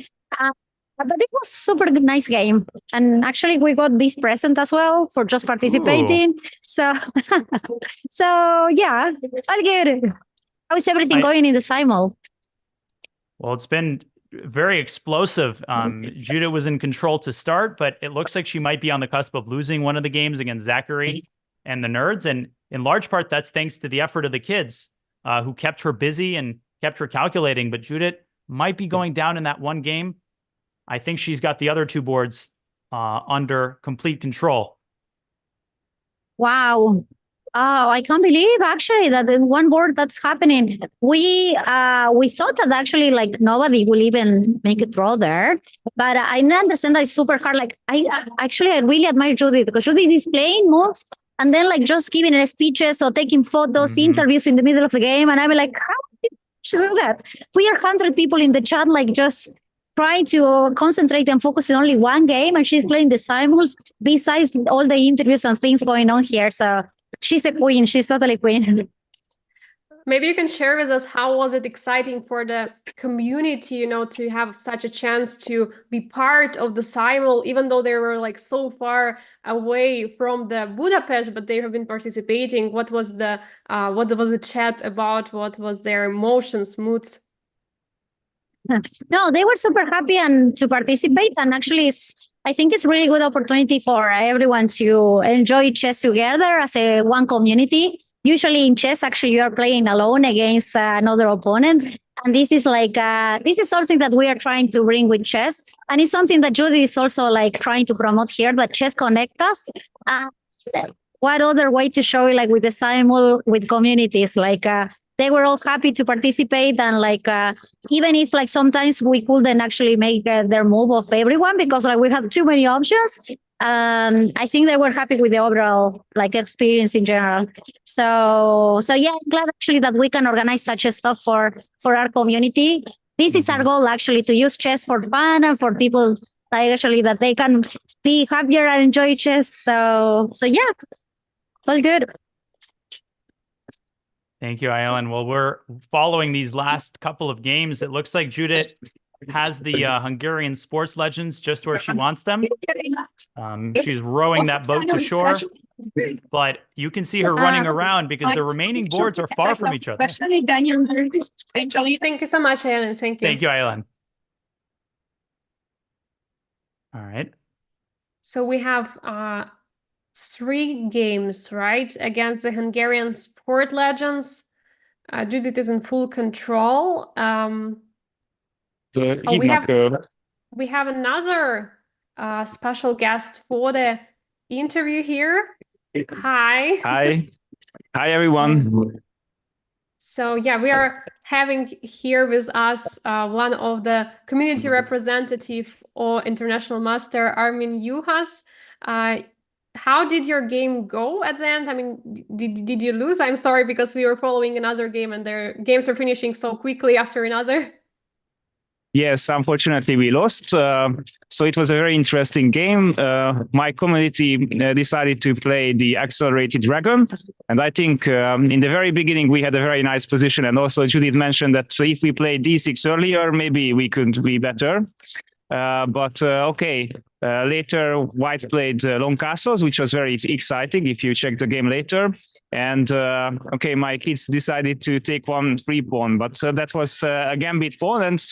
But it was super nice game. And actually we got this present as well for just participating. Ooh. So yeah, I'll get it. How is everything going in the SIMUL? Well, it's been very explosive. Judah was in control to start, but it looks like she might be on the cusp of losing one of the games against Zachary and the nerds. And in large part, that's thanks to the effort of the kids who kept her busy and kept her calculating. But Judith might be going down in that one game. I think she's got the other 2 boards under complete control. Wow. Oh, I can't believe actually that in one board that's happening. We thought that actually like nobody will even make a draw there, but I understand that it's super hard. Like I really admire Judith because Judith is playing moves and then like just giving speeches or taking photos, interviews in the middle of the game, and I'm like, how did she do that? We are 100 people in the chat, like just trying to concentrate and focus on only one game, and she's playing the simuls besides all the interviews and things going on here. So she's a queen. She's totally queen. Maybe you can share with us how was it exciting for the community, you know, to have such a chance to be part of the Simul, even though they were like so far away from the Budapest, but they have been participating. What was the chat about? What was their emotions, moods? No, they were super happy and to participate. And actually, I think it's really good opportunity for everyone to enjoy chess together as a one community. Usually in chess, actually, you are playing alone against another opponent. And this is like, this is something that we are trying to bring with chess. And it's something that Judy is also like trying to promote here, that chess connect us. What other way to show it, like with the Simul, with communities, like they were all happy to participate. And like, even if like sometimes we couldn't actually make their move of everyone because like we had too many options, I think they were happy with the overall like experience in general. So yeah, I'm glad actually that we can organize such a stuff for our community. This is our goal actually, to use chess for fun and for people like actually that they can be happier and enjoy chess. So yeah, all good. Thank you, Ayelan. Well, we're following these last couple of games. It looks like Judith has the Hungarian sports legends just where she wants them. She's rowing that boat to shore, but you can see her running around because the remaining boards are far from each other. Thank you so much, Ayelan. Thank you. Thank you, Ayelan. All right. So we have 3 games, right, against the Hungarian sport legends. Judith is in full control. We have another special guest for the interview here. Hi. Hi, everyone. So yeah, we are having here with us one of the community representative or international master, Armin Juhas. How did your game go at the end? I mean, did you lose? I'm sorry, because we were following another game and their games are finishing so quickly after another. Yes, unfortunately, we lost. So it was a very interesting game. My community decided to play the accelerated dragon. And I think in the very beginning, we had a very nice position. And also Judith mentioned that if we played d6 earlier, maybe we could be better. Okay. Later, White played long castles, which was very exciting if you check the game later. And okay, my kids decided to take one free pawn, but that was a gambit pawn. And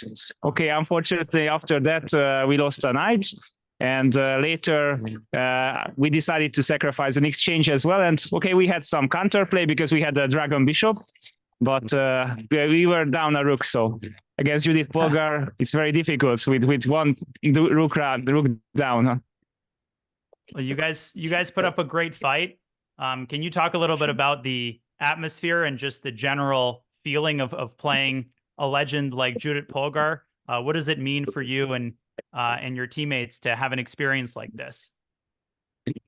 okay, unfortunately, after that, we lost a knight. And later, we decided to sacrifice an exchange as well. And okay, we had some counterplay because we had a dragon bishop, but we were down a rook. So against Judit Polgar, it's very difficult with one rook down. Huh? Well, you guys put up a great fight. Can you talk a little bit about the atmosphere and just the general feeling of playing a legend like Judit Polgar? What does it mean for you and your teammates to have an experience like this?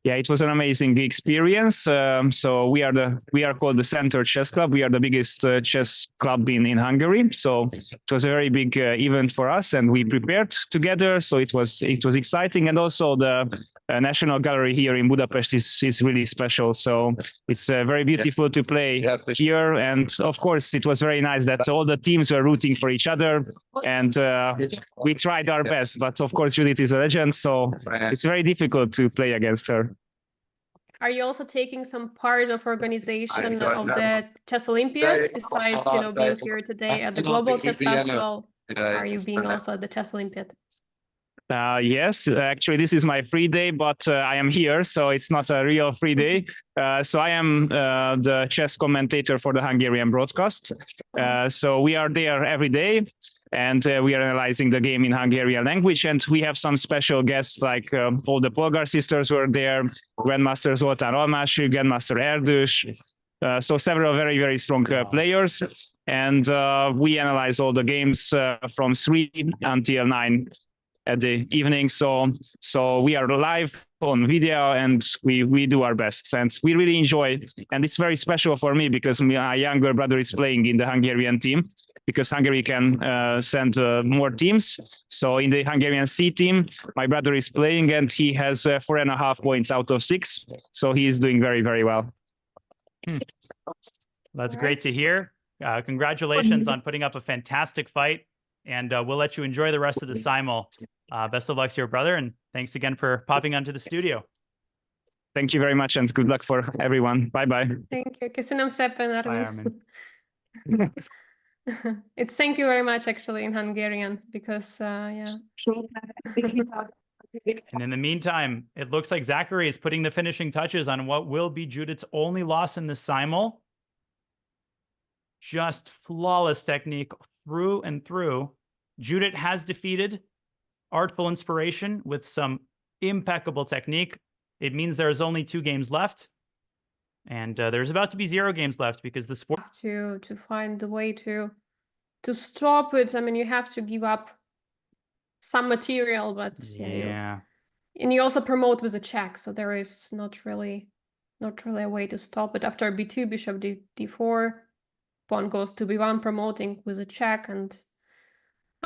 Yeah, it was an amazing experience. So we are called the Center Chess Club. We are the biggest chess club in Hungary. So it was a very big event for us, and we prepared together. So it was exciting, and also the National Gallery here in Budapest is really special. So it's very beautiful to play here, and of course it was very nice that all the teams were rooting for each other, and we tried our best. But of course Judith is a legend, so it's very difficult to play against her. Are you also taking some part of organization of the Chess Olympiads besides, you know, being here today at the Global Chess Festival? Are you being also at the Chess Olympiad? Yes, actually, this is my free day, but I am here, so it's not a real free day. So I am the chess commentator for the Hungarian broadcast. So we are there every day. and we are analyzing the game in Hungarian language. And we have some special guests, like all the Polgar sisters were there, Grandmaster Zoltán Almási, Grandmaster Erdős, so several very, very strong players. And we analyze all the games from 3 until 9 at the evening. So we are live on video, and we do our best, and we really enjoy it. And it's very special for me because my younger brother is playing in the Hungarian team, because Hungary can send more teams. So in the Hungarian C team, my brother is playing, and he has 4.5 points out of 6. So he is doing very, very well. That's great to hear. Congratulations on putting up a fantastic fight, and we'll let you enjoy the rest of the simul. Best of luck to your brother, and thanks again for popping onto the studio. Thank you very much, and good luck for everyone. Bye-bye. Thank you. Köszönöm szépen, Bye, Armin. Armin. It's thank you very much actually in Hungarian, because yeah. And in the meantime, it looks like Zachary is putting the finishing touches on what will be Judith's only loss in the simul. Just flawless technique through and through. Judith has defeated Artful Inspiration with some impeccable technique. It means there's only 2 games left. And there's about to be 0 games left, because the sport... To find the way to stop it. I mean, you have to give up some material, but Yeah. And you also promote with a check, so there is not really a way to stop it. After b2, bishop d4, pawn goes to b1, promoting with a check, and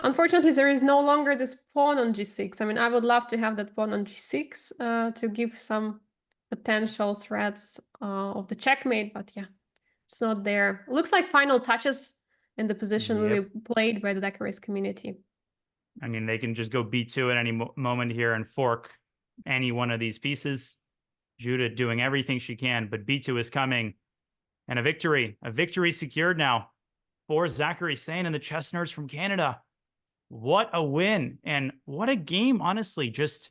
unfortunately there is no longer this pawn on g6. I mean, I would love to have that pawn on g6 to give some potential threats of the checkmate, but yeah, it's not there. Looks like final touches in the position Yep. we played by the Dakari's community. I mean, they can just go b2 at any moment here and fork any one of these pieces. Judith doing everything she can, but b2 is coming. And a victory secured now for Zachary Sane and the chess nerds from Canada. What a win, and what a game, honestly. Just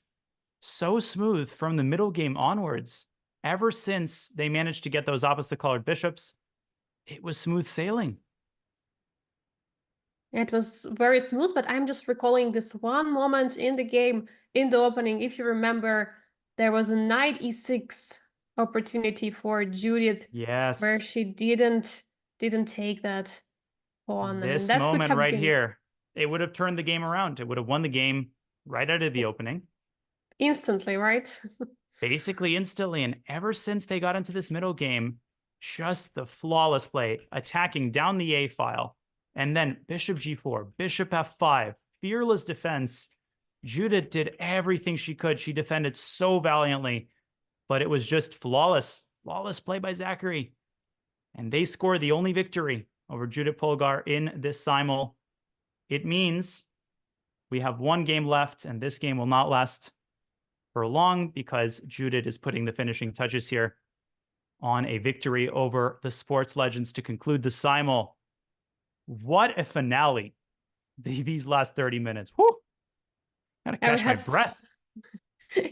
so smooth from the middle game onwards. Ever since they managed to get those opposite colored bishops, it was smooth sailing. It was very smooth, but I'm just recalling this one moment in the game, in the opening. If you remember, there was a knight e6 opportunity for Judith. Yes. Where she didn't take that pawn. This I mean, that could moment have right been here, it would have turned the game around. It would have won the game right out of the opening. instantly, right? Basically instantly. And ever since they got into this middle game, just the flawless play, attacking down the A file, and then bishop g4, bishop f5, fearless defense. Judith did everything she could. She defended so valiantly, but it was just flawless play by Zachary. And they scored the only victory over Judit Polgar in this simul. It means we have 1 game left, and this game will not last for long, because Judith is putting the finishing touches here on a victory over the sports legends to conclude the simul. What a finale. These last 30 minutes. Whew. Gotta catch my breath.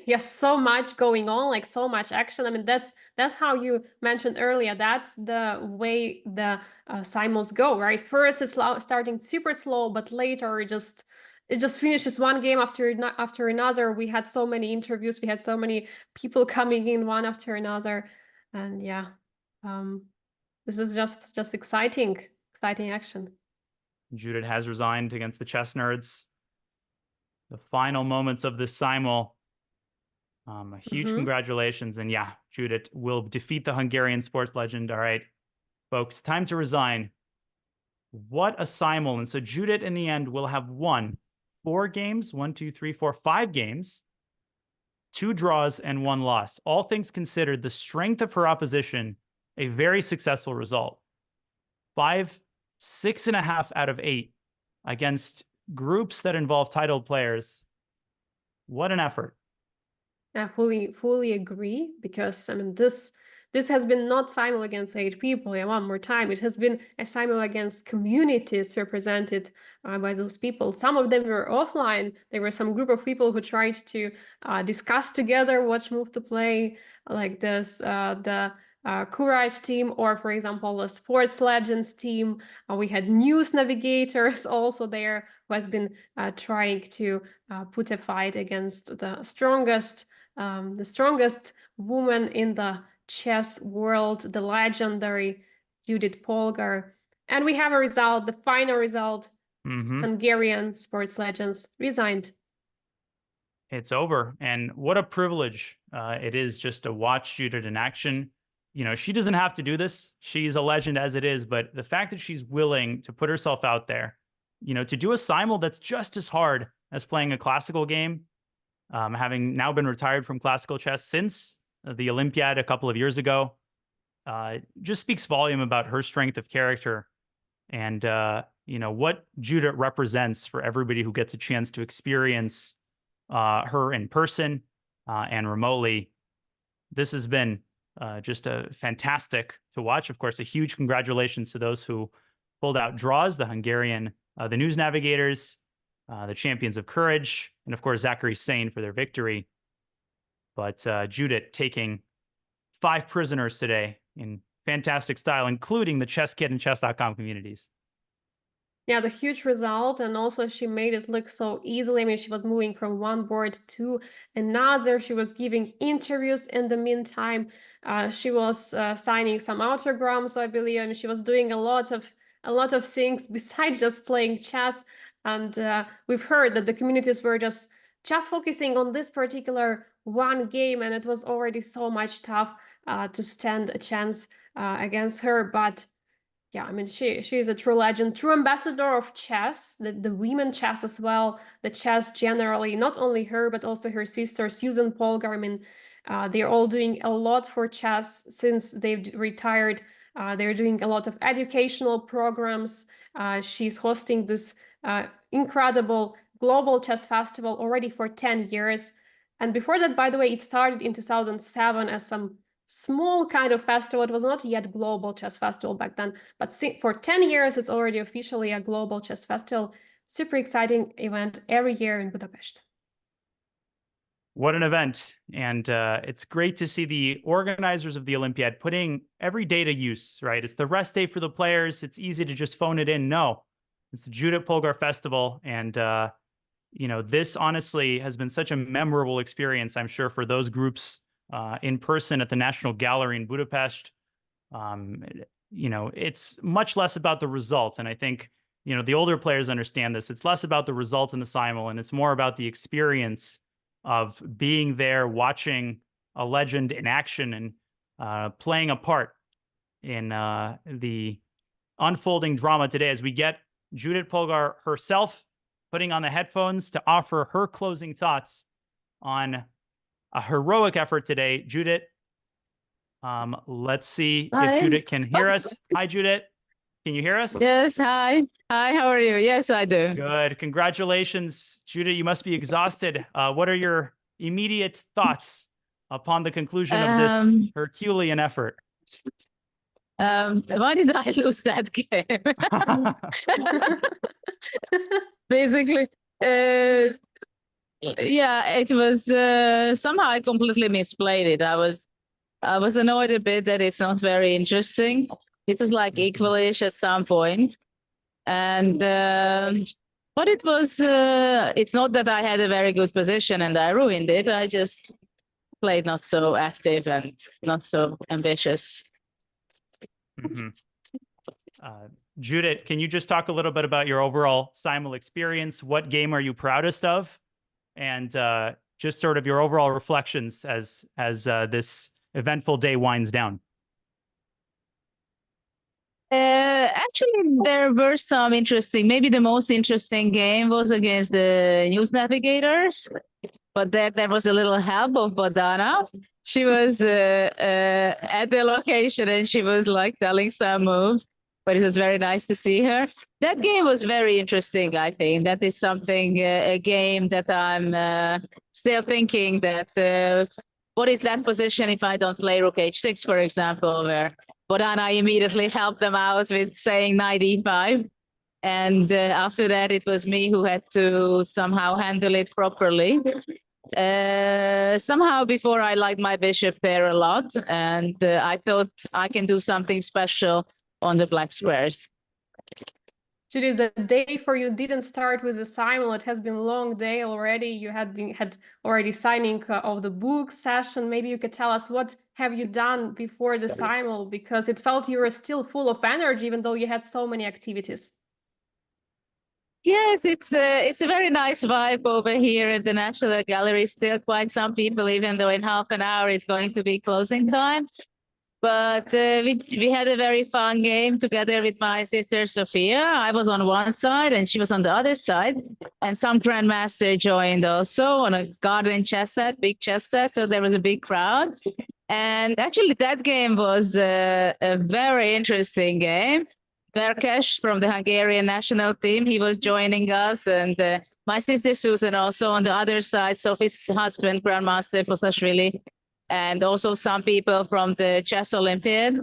Yes, so much going on, like so much action. I mean, that's how you mentioned earlier. That's the way the simuls go, right? First, it's starting super slow, but later it just finishes one game after another. We had so many interviews, we had so many people coming in one after another, and yeah, this is just exciting action. Judith has resigned against the chess nerds. The final moments of this simul. A huge congratulations. And yeah, Judith will defeat the Hungarian sports legend. All right, folks, time to resign. What a simul. And so Judith in the end will have won 4 games, 1, 2, 3, 4, 5 games, 2 draws and 1 loss. All things considered, the strength of her opposition, a very successful result. 6.5 out of 8 against groups that involve titled players. What an effort. I fully agree, because I mean this has been not simul against 8 people. Yeah, one more time, it has been a simul against communities represented by those people. Some of them were offline. There were some group of people who tried to discuss together which move to play, like this the Courage team, or for example, the Sports Legends team. We had news navigators also there, who has been trying to put a fight against the strongest woman in the chess world, the legendary Judit Polgar. And we have a result, the final result. Hungarian Sports Legends resigned. It's over. And what a privilege it is just to watch Judith in action. You know, she doesn't have to do this. She's a legend as it is, but the fact that she's willing to put herself out there, you know, to do a simul that's just as hard as playing a classical game, having now been retired from classical chess since the Olympiad a couple of years ago, just speaks volume about her strength of character and, you know, what Judith represents for everybody who gets a chance to experience her in person and remotely. This has been just a fantastic to watch. Of course, a huge congratulations to those who pulled out draws, the Hungarian, the News Navigators, the Champions of Courage, and of course, Zachary Sane for their victory. But Judith taking 5 prisoners today in fantastic style, including the Chess Kid and Chess.com communities. Yeah, the huge result, and also she made it look so easily. I mean, she was moving from one board to another. She was giving interviews in the meantime. She was signing some autograms, I believe, and she was doing a lot of things besides just playing chess. And we've heard that the communities were just focusing on this particular one game, and it was already so much tough to stand a chance against her. But yeah, I mean, she is a true legend, true ambassador of chess, the women chess as well, the chess generally, not only her, but also her sister, Susan Polgar. I mean, they're all doing a lot for chess since they've retired. They're doing a lot of educational programs. She's hosting this incredible global chess festival already for 10 years. And before that, by the way, it started in 2007 as some small kind of festival. It was not yet global chess festival back then, but for 10 years, it's already officially a global chess festival. Super exciting event every year in Budapest. What an event. And it's great to see the organizers of the Olympiad putting every day to use, right? It's the rest day for the players. It's easy to just phone it in. No, it's the Judit Polgar Festival. And, you know, this honestly has been such a memorable experience, I'm sure, for those groups in person at the National Gallery in Budapest. You know, it's much less about the results. And I think, you know, the older players understand this. It's less about the results in the simul, and it's more about the experience of being there, watching a legend in action and playing a part in the unfolding drama today as we get Judit Polgar herself putting on the headphones to offer her closing thoughts on a heroic effort today. Judit, let's see if Judit can hear us. Hi, Judit. Can you hear us? Yes, hi. Hi, how are you? Yes, I do. Good. Congratulations, Judit. You must be exhausted. What are your immediate thoughts upon the conclusion of this Herculean effort? Why did I lose that game? Basically, yeah, it was somehow I completely misplayed it. I was annoyed a bit that it's not very interesting. It was like equalish at some point, and but it was. It's not that I had a very good position and I ruined it. I just played not so active and not so ambitious. Mm-hmm. Judit, can you just talk a little bit about your overall simul experience? What game are you proudest of? And just sort of your overall reflections as this eventful day winds down. Actually, there were some interesting, maybe the most interesting game was against the News Navigators, but there was a little help of Badana. She was at the location and she was like telling some moves, but it was very nice to see her. That game was very interesting, I think. That is something, a game that I'm still thinking that what is that position if I don't play Rook H6, for example, where Bodana immediately helped them out with saying knight e5. And after that, it was me who had to somehow handle it properly. Somehow before I liked my bishop pair a lot, and I thought I can do something special on the black squares. Judith, the day for you didn't start with the SIMUL. It has been a long day already. You had already signing of the book session. Maybe you could tell us what have you done before the SIMUL, because it felt you were still full of energy, even though you had so many activities. Yes, it's a very nice vibe over here at the National Gallery. Still quite some people, even though in half an hour it's going to be closing time. But we had a very fun game together with my sister Sophia. I was on one side and she was on the other side. And some grandmaster joined also on a garden chess set, big chess set. So there was a big crowd. And actually that game was a very interesting game. Berkes from the Hungarian national team, he was joining us. And my sister Susan also on the other side, Sophie's husband, Grandmaster Posashvili. And also some people from the Chess Olympiad.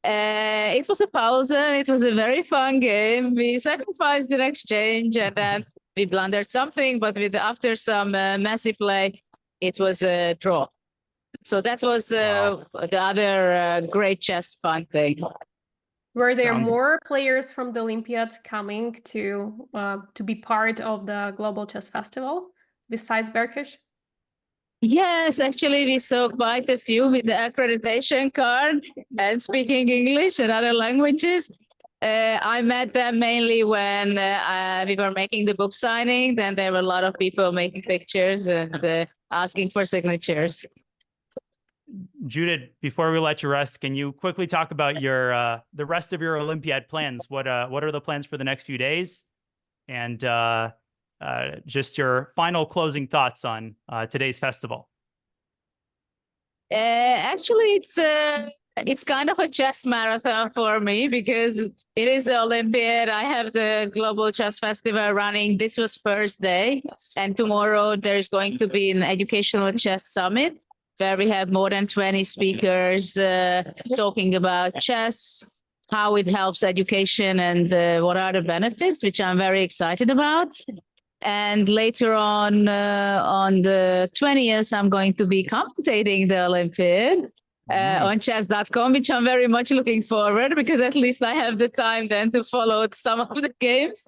It was 1,000. It was a very fun game. We sacrificed an exchange and then we blundered something, but after some messy play, it was a draw. So that was the other great chess fun thing. Were there more players from the Olympiad coming to be part of the Global Chess Festival besides Berkes? Yes, actually, we saw quite a few with the accreditation card and speaking English and other languages. I met them mainly when we were making the book signing. Then there were a lot of people making pictures and asking for signatures. Judith, before we let you rest, can you quickly talk about your the rest of your Olympiad plans? What are the plans for the next few days? And just your final closing thoughts on today's festival. Actually, it's kind of a chess marathon for me because it is the Olympiad. I have the Global Chess Festival running. This was first day. And tomorrow there's going to be an educational chess summit where we have more than 20 speakers talking about chess, how it helps education and what are the benefits, which I'm very excited about. And later on the 20th, I'm going to be commentating the Olympiad on chess.com, which I'm very much looking forward because at least I have the time then to follow some of the games.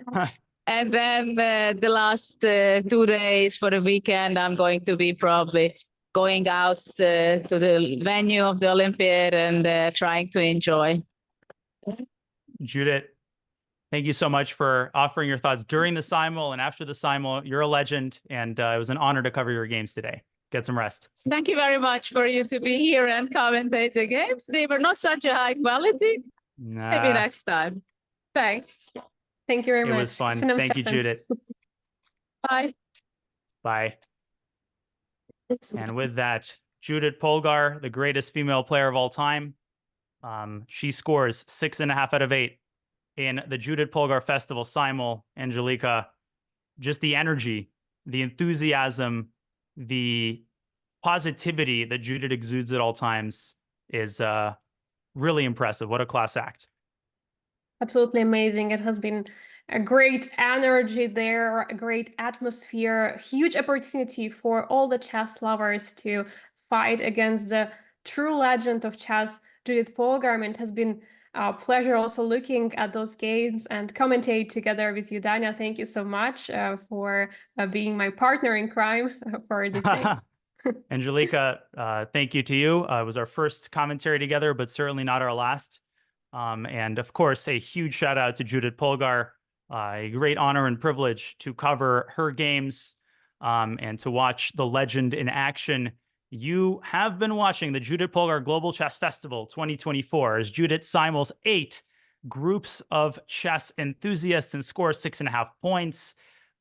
And then the last 2 days for the weekend, I'm going to be probably going out to the venue of the Olympiad and trying to enjoy. Judith, thank you so much for offering your thoughts during the SIMUL and after the SIMUL. You're a legend, and it was an honor to cover your games today. Get some rest. Thank you very much for you to be here and commentate the games. They were not such a high quality. Maybe next time. Thanks. Thank you very much. It was fun. Thank you, Judith. Bye. Bye. And with that, Judit Polgar, the greatest female player of all time. She scores 6.5 out of 8 in the Judit Polgar Festival SIMUL. Angelika, just the energy, the enthusiasm, the positivity that Judith exudes at all times is really impressive. What a class act. Absolutely amazing. It has been a great energy there, a great atmosphere, huge opportunity for all the chess lovers to fight against the true legend of chess, Judit Polgar. And it has been a pleasure also looking at those games and commentate together with you, Dania. Thank you so much for being my partner in crime for this day. Angelika, thank you to you. It was our first commentary together, but certainly not our last. And of course, a huge shout out to Judit Polgar. A great honor and privilege to cover her games and to watch the legend in action. You have been watching the Judit Polgar Global Chess Festival 2024 as Judit simuls 8 groups of chess enthusiasts and scores 6.5 points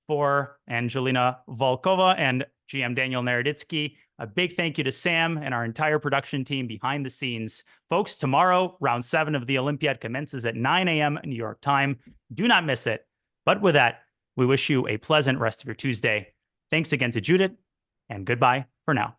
for Angelina Volkova and GM Daniel Naroditsky. A big thank you to Sam and our entire production team behind the scenes. Folks, tomorrow, round 7 of the Olympiad commences at 9 a.m. New York time. Do not miss it. But with that, we wish you a pleasant rest of your Tuesday. Thanks again to Judith, and goodbye for now.